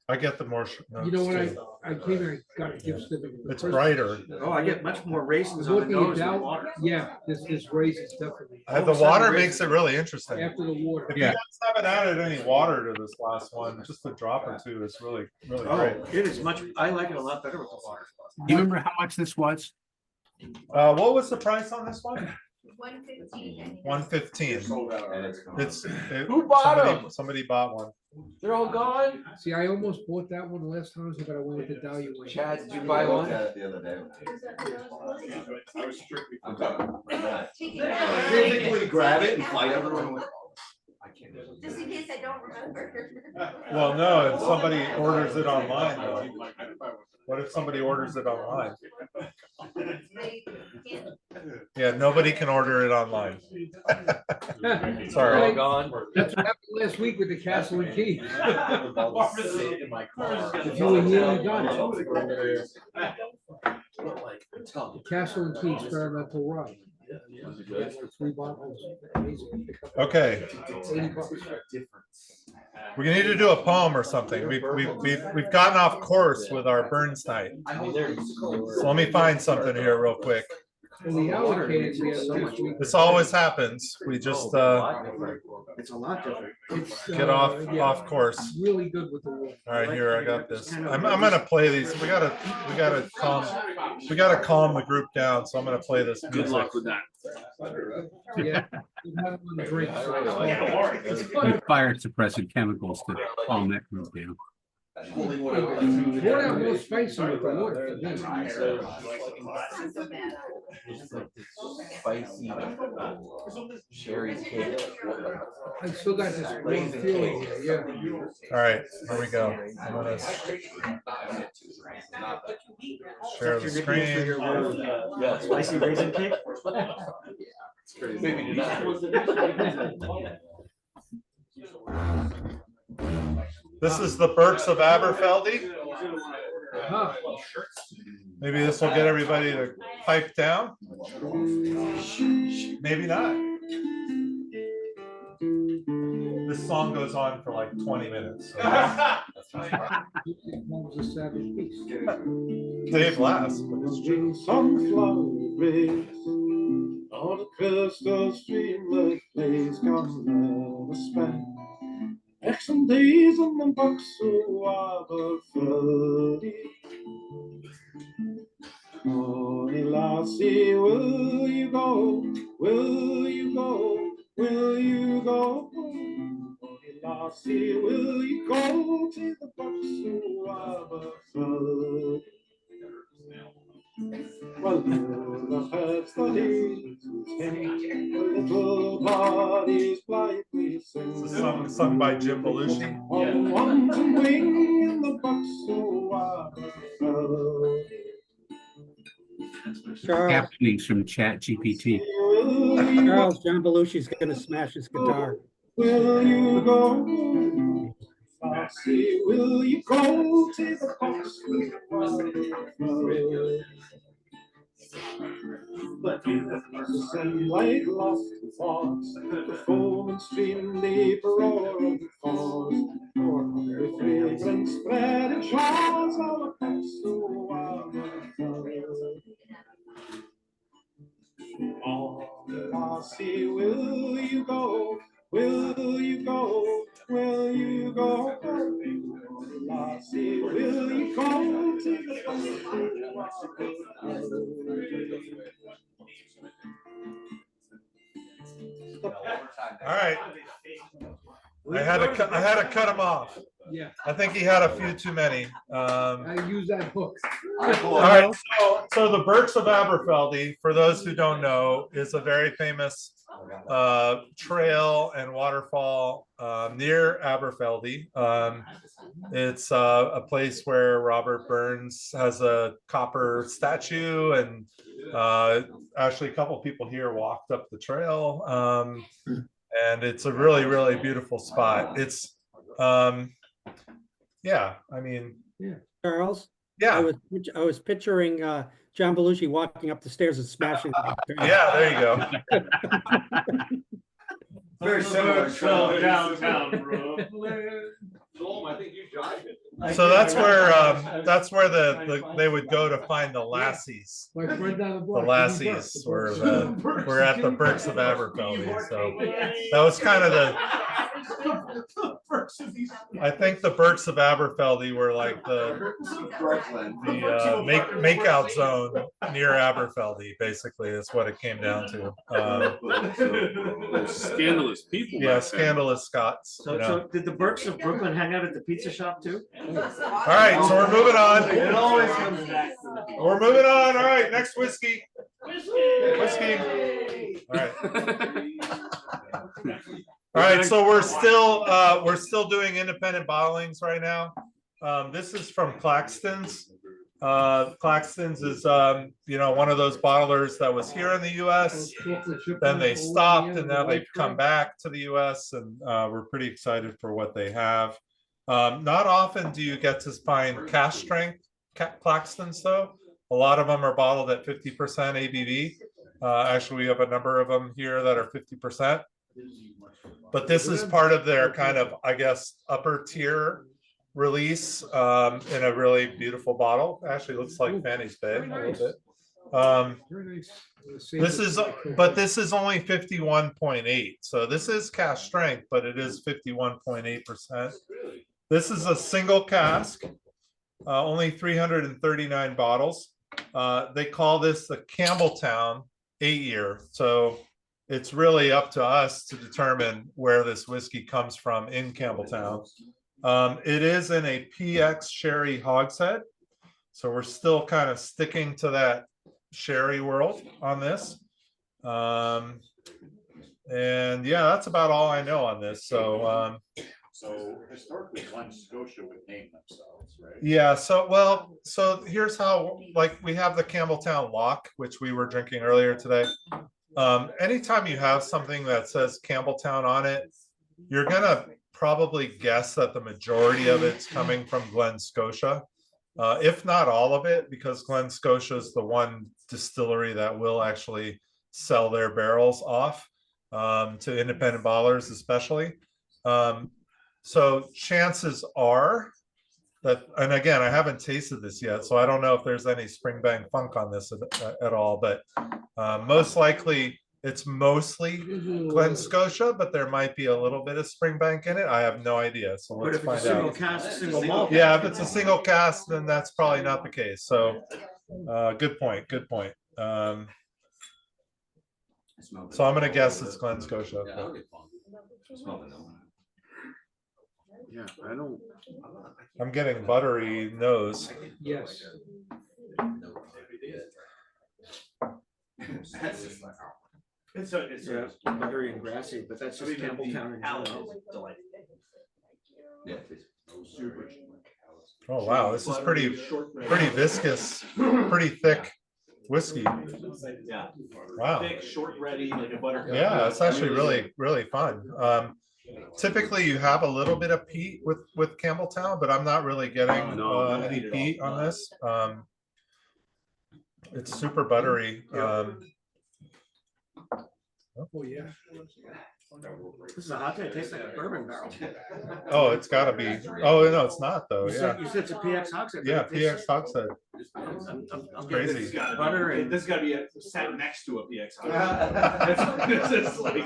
I get the more. You know what? too. I came and I got a gift certificate. It's brighter. Oh, I get much more raisins on What the do you nose than doubt? water. Yeah, this raises definitely. The water makes it really interesting. After the water. If you guys haven't added any water to this last one, just a drop or 2 is really, really great. Oh, it is much, I like it a lot better with the water. Do you remember how much this was? What was the price on this one? 115. 115. Who bought them? Somebody bought one. They're all gone. See, I almost bought that one last time, but I went with the Dailuaine. Chad, did you buy one? The other day. I was strictly. When you grab it and fight everyone with. Just in case I don't remember. Well, no, if somebody orders it online, though. What if somebody orders it online? Yeah, nobody can order it online. Sorry. Right. Gone. That's what happened last week with the Castle and Key. In my car. If you were here, you got it. Tell me. Castle and Key experimental rye. 3 bottles. Amazing. Okay. $80. We need to do a poem or something. We've gotten off course with our Burns night. I mean, they're So let me find something here real quick. Well, the allocated we had last week. This always happens. We just It's a lot different. It's, get off yeah, off course. Really good with the wood. All right, here I got this. I'm gonna play these. We gotta calm the group down. So I'm gonna play this. Good luck with that. Yeah. Drink. With fire suppressant chemicals to calm that group down. More out more spicy with the wood. Spicy cherry cake. I still got this warm feeling here, yeah. All right, here we go. I'm gonna share the screen. Spicy raisin cake? Maybe do not. This is the Burks of Aberfeldy. Maybe this will get everybody to pipe down. Maybe not. This song goes on for like 20 minutes. So. Dave laughs, but it's true. Sunflower rays on the crystal streamlet plays come never spend. Some days on the box of Aberfeldy. Honey lassie, will you go? Will you go? Will you go? Honey lassie, will you go to the box of Aberfeldy? Well, the heads the leaves, the little bodies blithely sing. This is sung by Jim Belushi. On wanton wing in the box of Captioning from Chat GPT. Charles, John Belushi's gonna smash his guitar. Will you go? Lassie, will you go to the box But the sunlight lost its thoughts, the foam and stream deep roaring falls, with fragrance spread in shawls all across the wild. Oh, Lassie, will you go? Will you go? Will you go? Lassie, will you go to the All right. I had to cut him off. Yeah. I think he had a few too many. I use that hook. All right. So the Burks of Aberfeldy, for those who don't know, is a very famous trail and waterfall near Aberfeldy. It's a place where Robert Burns has a copper statue, and actually a couple people here walked up the trail. And it's a really, really beautiful spot. It's yeah, I mean, yeah. Charles? Yeah. I was picturing John Belushi walking up the stairs and smashing. Yeah, there you go. Very similar. Downtown, bro. I think you jogged it. So that's where they would go to find the lassies. My friend down the The block. lassies were at the Burks of Aberfeldy. So that was kind of the. I think the Burks of Aberfeldy were like the makeout zone near Aberfeldy. Basically, is what it came down to. Scandalous people. Yeah, scandalous Scots. So, so did the Burks of Brooklyn hang out at the pizza shop too? All right, so we're moving on. It always comes back to the people. We're moving on. All right, next whiskey. Whiskey. All right. All right, so we're still doing independent bottlings right now. This is from Claxton's. Claxton's is one of those bottlers that was here in the U.S. Then they stopped, and now they've come back to the U.S. and we're pretty excited for what they have. Not often do you get to find cask strength Claxtons, though. A lot of them are bottled at 50% ABV. Actually, we have a number of them here that are 50%. But this is part of their kind of, I guess, upper tier release in a really beautiful bottle. Actually looks like Fanny's Bay a little bit. Very nice. This is, but this is only 51.8. So this is cask strength, but it is 51.8%. This is a single cask, only 339 bottles. They call this the Campbeltown 8-year. So it's really up to us to determine where this whiskey comes from in Campbeltown. It is in a PX sherry hogshead. So we're still kind of sticking to that sherry world on this. And yeah, that's about all I know on this. So so historically Glen Scotia would name themselves, right? yeah, so here's how, like, we have the Campbeltown Lock, which we were drinking earlier today. Anytime you have something that says Campbeltown on it, you're gonna probably guess that the majority of it's coming from Glen Scotia. If not all of it, because Glen Scotia is the one distillery that will actually sell their barrels off to independent bottlers, especially. So chances are that, and again, I haven't tasted this yet, so I don't know if there's any Springbank funk on this at all, but most likely it's mostly Glen Scotia, but there might be a little bit of Springbank in it. I have no idea, so let's find out. Single cask, single malt. Yeah, if it's a single cask, then that's probably not the case. So good point, good point. So I'm gonna guess it's Glen Scotia. Yeah, I don't. I'm getting buttery nose. Yes. It's buttery and grassy, but that's just Campbeltown in general. Yeah. Oh wow, this is pretty viscous, pretty thick whiskey. Yeah. Wow. Thick, short, ready, like a butter. Yeah, it's actually really fun. Typically you have a little bit of peat with Campbeltown, but I'm not really getting any peat on this. It's super buttery. Oh yeah. This is a hot day. It tastes like a bourbon barrel. Oh, it's got to be. Oh no, it's not though. You Yeah. said it's a PX hogshead. Yeah, PX hogshead. I'm Crazy. This butter and this got to be sat next to a PX hogshead. This is like They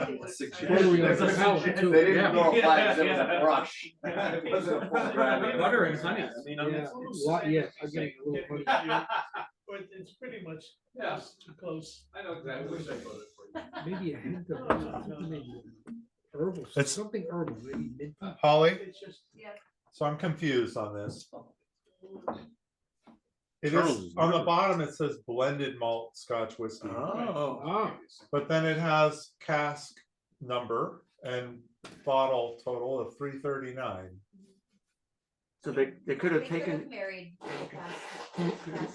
didn't go flags, it was a brush. It wasn't a full grab. butter and honey. I mean, Yeah, I'm getting a little honey. But it's pretty much close. I know exactly what I voted for. Maybe a hint of maybe herbal. It's something herbal, maybe mint. Holly. It's just, yeah. So I'm confused on this. It Charles is is on the nervous. bottom. It says blended malt Scotch whiskey, Oh. but then it has cask number and bottle total of 339. So they could have They could taken have married.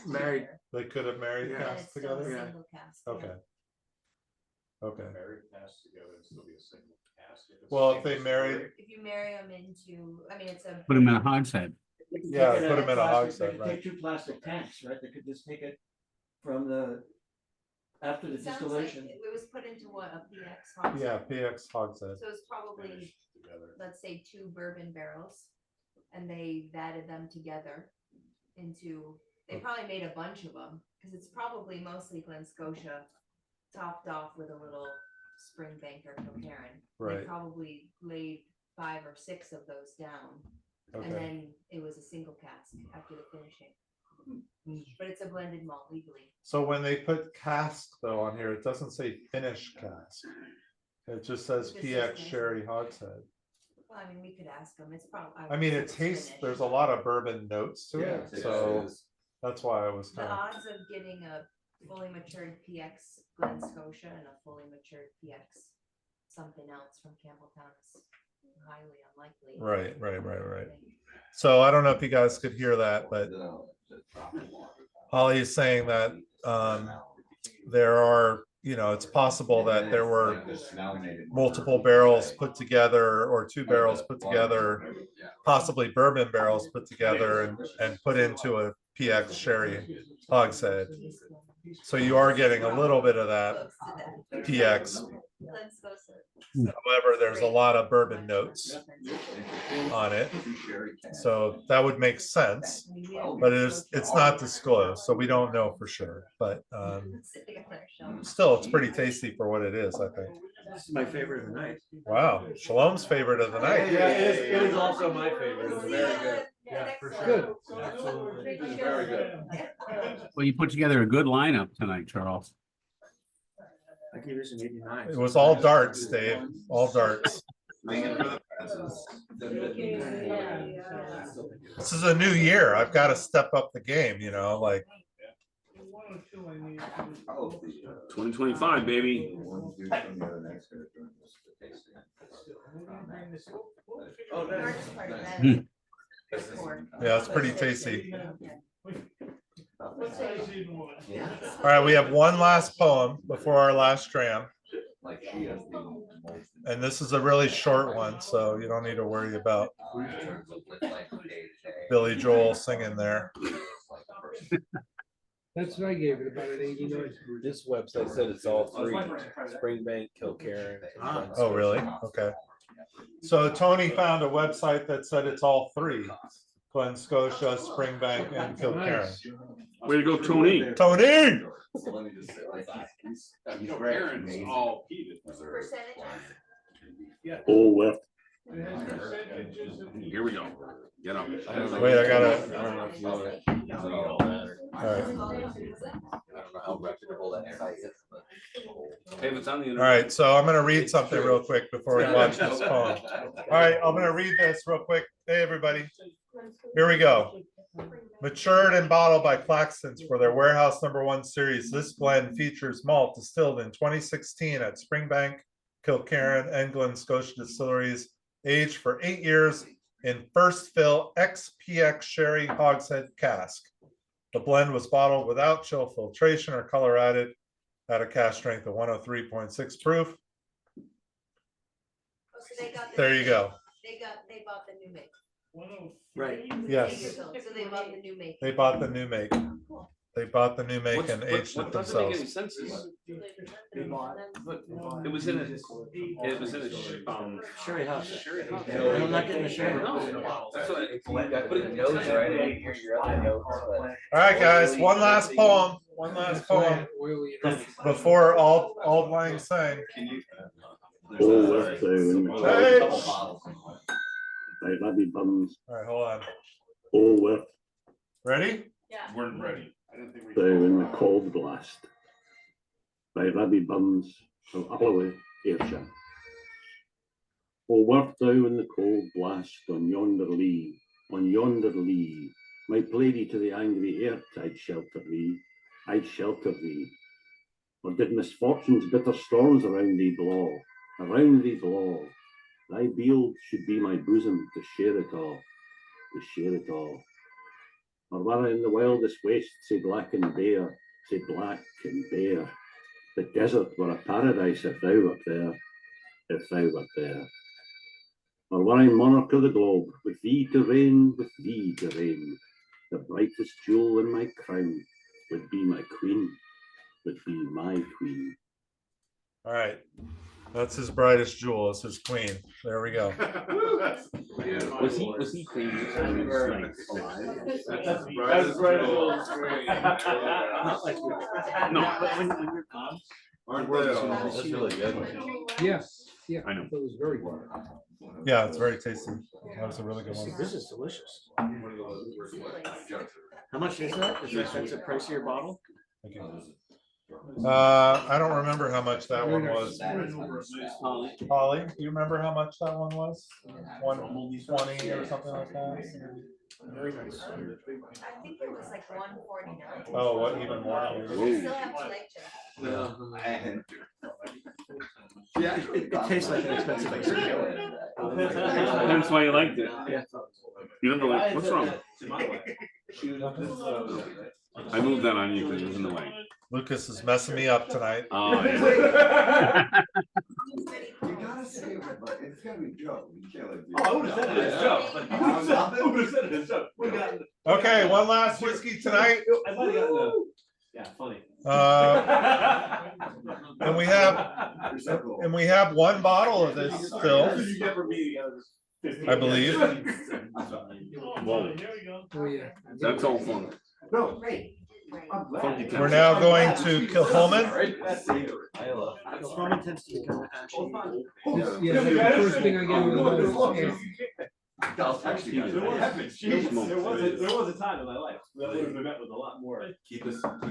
married. They could have married Yeah. And cask it's still a together. Yeah. single cask. Okay. Okay. Married cast together and still be a single cast. Well, if they married, If you marry them into, I mean, it's a. Put them in a hogshead. yeah, put them in a They hogshead, could right? take 2 plastic tanks, right? They could just take it from the after the It sounds like distillation. it was put into what, a PX hogshead? Yeah, PX hogshead. So it's probably, let's say 2 bourbon barrels, and they vatted them together into, they probably made a bunch of them, because it's probably mostly Glen Scotia, topped off with a little Springbank or Kilchoman. Right. They probably laid 5 or 6 of those down, Okay. and then it was a single cask after the finishing. But it's a blended malt legally. So when they put cask though on here, it doesn't say finished cask. It just says This is PX finished. sherry hogshead. Well, I mean, we could ask them, it's probably. I mean, it tastes, there's a lot of bourbon notes to it, Yeah, so it is. that's why I was The kind of, odds of getting a fully matured PX Glen Scotia and a fully matured PX something else from Campbeltown is highly unlikely. right. So I don't know if you guys could hear that, but Holly is saying that there are, it's possible that there were multiple barrels put together or 2 barrels put together, possibly bourbon barrels put together and put into a PX sherry hogshead. So you are getting a little bit of that PX. Glen Scotia. However, there's a lot of bourbon notes on it, so that would make sense. But it's not disclosed, so we don't know for sure. But still, it's pretty tasty for what it is, I think. This is my favorite of the night. Wow, Shalom's favorite of the night. Yeah, it is also my favorite. It's very good. Yeah, for sure. Good. Absolutely. It's very good. Well, you put together a good lineup tonight, Charles. I gave this an 89. It was all darts, Dave. All darts. This is a new year. I've got to step up the game, you know, like 2025, baby. Yeah, it's pretty tasty. All right, we have one last poem before our last dram. And this is a really short one, so you don't need to worry about Billy Joel singing there. That's what I gave it, about an 89. This website said it's all three: Springbank, Kilchoman. Oh, really? Okay. So Tony found a website that said it's all three: Glen Scotia, Springbank, and Kilchoman. Way to go, Tony! Tony! all Oh, well. Here we go. Get up. Wait, I gotta. All right. How reputable that site is, but Hey, if it's on the All right, so I'm going to read something real quick before we watch this poem. All right, I'm going to read this real quick. Hey, everybody. Here we go. Matured and bottled by Claxton's for their Warehouse #1 series, this blend features malt distilled in 2016 at Springbank, Kilchoman, and Glen Scotia distilleries, aged for 8 years in first fill XPX sherry hogshead cask. The blend was bottled without chill filtration or color added at a cask strength of 103.6 proof. There you go. They bought the new make. Right. Yes. So they bought the new make. They bought the new make. They bought the new make and aged it what doesn't make any themselves. sense is it was in a Sherry house. Sherry house. I'm not getting a sherry. No. That's what You got the notes right. I didn't hear your other notes, but All right, guys, one last poem. One last poem before Auld Lang Syne. Oh, well, so Hey! Right, Labby Buns. All right, hold on. Oh, well, Ready? We're ready. so in the cold blast. By Labby Buns of Adelphi, Ayrshire. Oh, wert thou in the cold blast on yonder lea, my lady to the angry earth, I'd shelter thee, Or did misfortune's bitter storms around thee blaw, thy beard should be my bosom to share it all, Or were I in the wildest waste, say black and bare, the desert were a paradise if thou wert there, Or were I monarch of the globe, with thee to reign, the brightest jewel in my crown would be my queen, All right. That's his brightest jewel. It's his queen. There we go. Was he queen? That's right. Not like No. But when you're gone, Aren't they? That's really good. Yes, yeah. I know. It was very good. Yeah, it's very tasty. That was a really good one. this is delicious. How much is that? That's a pricier bottle? Thank you. I don't remember how much that one was. Holly, do you remember how much that one was? 120 or something like that? Very nice. I think it was like 149. Oh, what, even more? We still have to like Yeah, it tastes like an expensive ice cream. That's why you liked it. Yeah. You remember, like, what's wrong? I moved that on you because it was in the way. Lucas is messing me up tonight. Oh, yeah. You gotta say it, but it's gotta be Joe. You can't like. Oh, I would have said it as Joe. I would have said it as Joe. Okay, one last whiskey tonight. I might have gotten a. Yeah, funny. And we have And we have one bottle of this still, I believe. Whoa. Oh, yeah. That's all fun. No. Funky We're now going to Kilchoman. Kilchoman tends to become ashy. Yeah, that's the first thing I get with those. There was a time in my life where I would have been met with a lot more. Keep us up to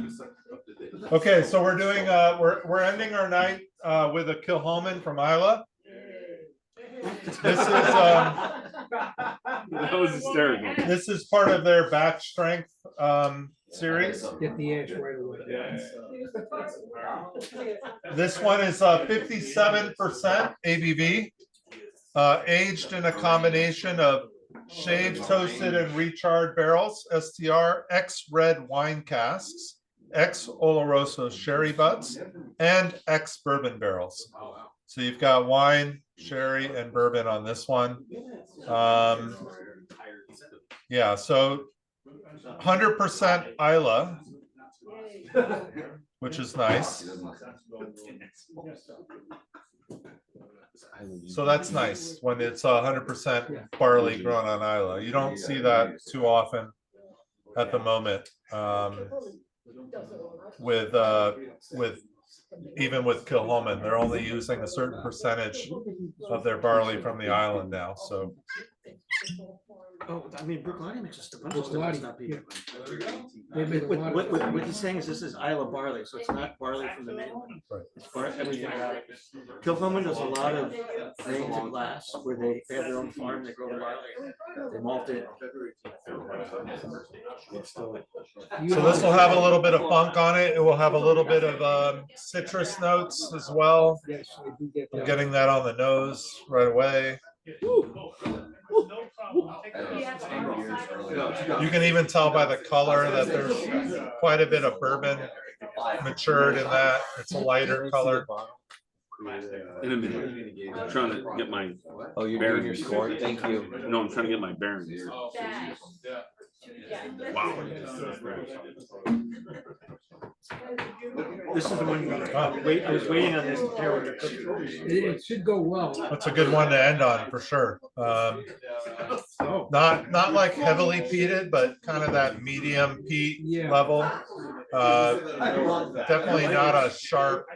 date. Okay, so we're doing we're ending our night with a Kilchoman from Isla. This is that was hysterical. This is part of their batch strength series. Get the ash right away. This one is 57% ABV, aged in a combination of shaved, toasted, and recharred barrels, STR, ex-red wine casks, ex-Oloroso sherry butts, and ex-bourbon barrels. So you've got wine, sherry, and bourbon on this one. Yeah, so 100% Isla, which is nice. So that's nice when it's 100% barley grown on Isla. You don't see that too often at the moment with even with Kilchoman. They're only using a certain percentage of their barley from the island now. So. Oh, I mean, Brooklyn makes just a bunch of stuff. It's not being. What he's saying is this is Isla barley, so it's not barley from the mainland. Right. It's everything out of it. Kilchoman does a lot of grains and glass where they have their own farm, they grow the barley, they malt it. So this will have a little bit of funk on it. It will have a little bit of citrus notes as well. I'm getting that on the nose right away. You can even tell by the color that there's quite a bit of bourbon matured in that. It's a lighter color. In a minute. I'm trying to get my you're doing your score. Thank you. No, I'm trying to get my bearings. Wow. This is the one. I was waiting on this to pair with your cookie. It should go well. That's a good one to end on for sure. Not like heavily peated, but kind of that medium peat level. Definitely not a sharp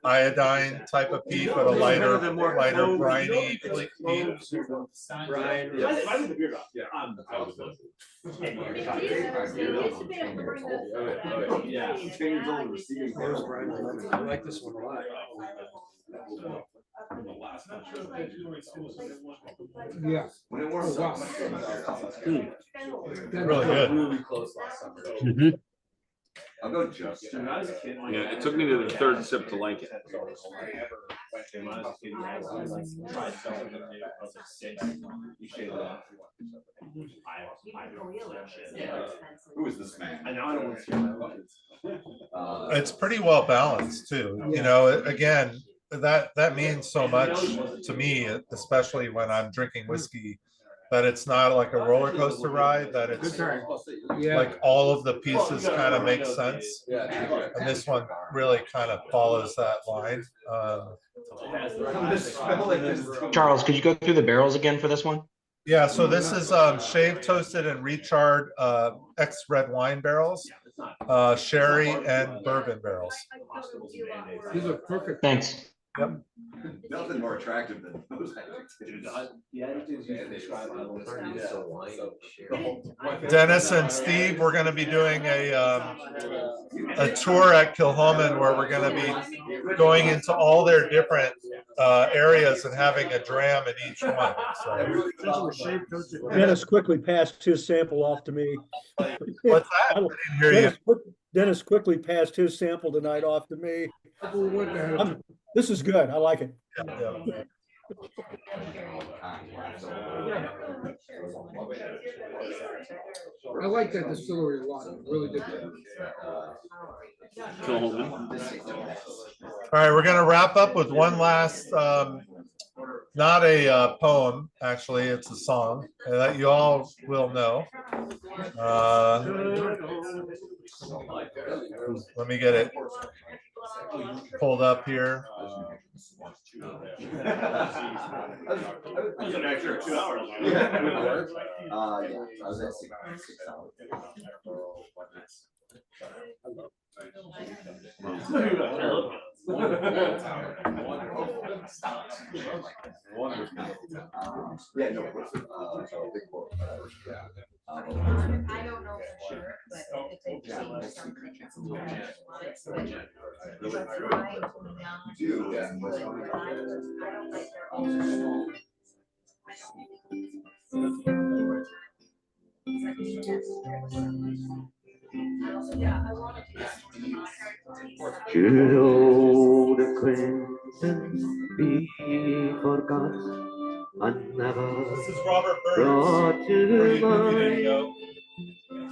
iodine type of peat, but a lighter briny peat. I like this one a lot. Yeah. Oh, wow. Really good. I'll go just. Yeah, it took me to the third sip to like it. Who is this man? I know I don't want to see It's pretty well balanced too. You know, again, that means so much to me, especially when I'm drinking whiskey, that it's not like a roller coaster ride, that it's like all of the pieces kind of make sense. And this one really kind of follows that line. Charles, could you go through the barrels again for this one? Yeah, so this is shaved, toasted, and recharred ex-red wine barrels, sherry and bourbon barrels. These are perfect. Thanks. Yep. Nothing more attractive than those. Dennis and Steve, we're going to be doing a tour at Kilchoman where we're going to be going into all their different areas and having a dram in each one. So. Dennis quickly passed his sample off to me. What's that? I didn't hear you. Dennis quickly passed his sample tonight off to me. This is good. I like it. Yeah. I like that distillery a lot. Really good. All right, we're going to wrap up with one last, not a poem, actually, it's a song that you all will know. Let me get it pulled up here. was an extra 2 hours. Yeah, I was at 6 hours. Yeah, no, big boy. I don't know for sure, but if they've seen something that's a little bit wise, but what's right to me now is good, but I don't like their own. Yeah, I wanted to. Should old acquaintance be forgot and never This is Robert brought Burns. to mind?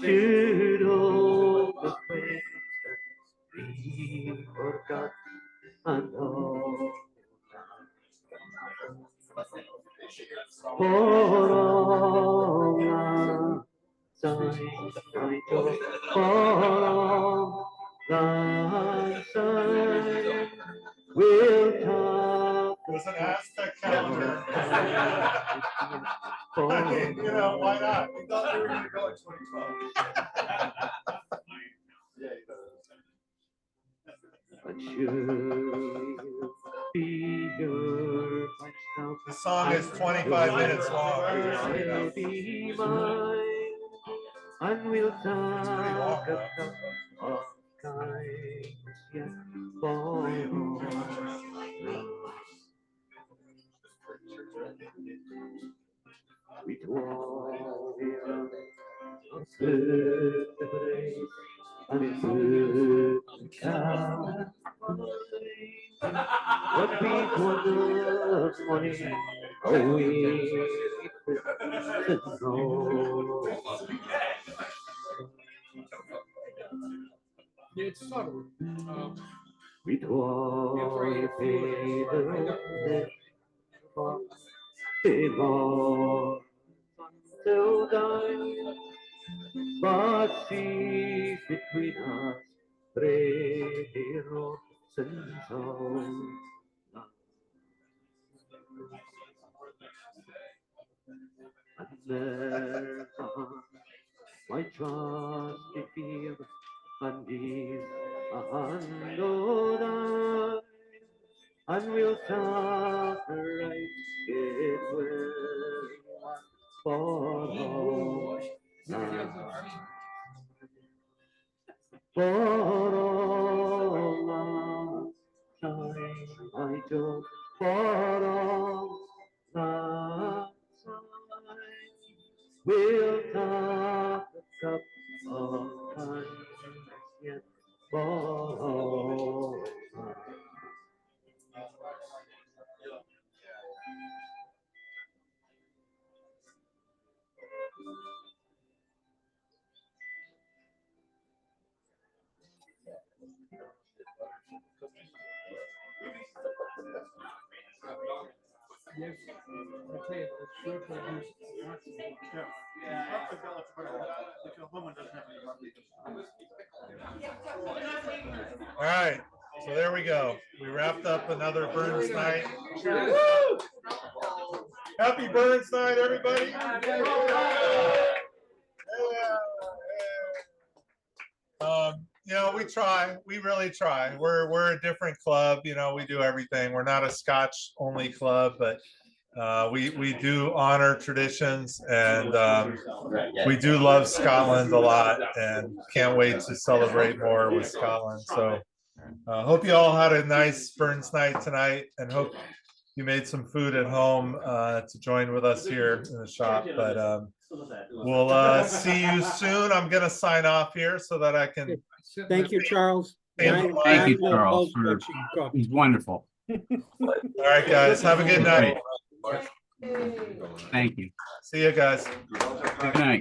Should old acquaintance be forgot and all? For all that time I took, for all that time we'll talk. It was an Aztec calendar. You know, why not? We thought we were going to go in 2012. But should be your myself. The song is 25 minutes long. I'll be mine, and we'll talk of kindness yet for we walk on good days and good times. What we want of money, we It's subtle. We toy favor till die, but seas between us, brave rocks and sound. And there my trusty field and these undone, and we'll separate it will for all time. For all time I took, for all that time we'll talk a cup of kindness yet for all time. Yes, I'll tell you, it's sure produced lots of books. All right, so there we go. We wrapped up another Burns night. Yes. Happy Burns night, everybody. You know, we try. We really try. We're a different club. You know, we do everything. We're not a Scotch only club, but we do honor traditions, and we do love Scotland a lot, and can't wait to celebrate more with Scotland. So hope you all had a nice Burns night tonight, and hope you made some food at home to join with us here in the shop. But we'll see you soon. I'm gonna sign off here so that I can. Thank you, Charles. Thank you, Charles. He's wonderful. All right, guys. Have a good night. Thank you. See you guys. Good night.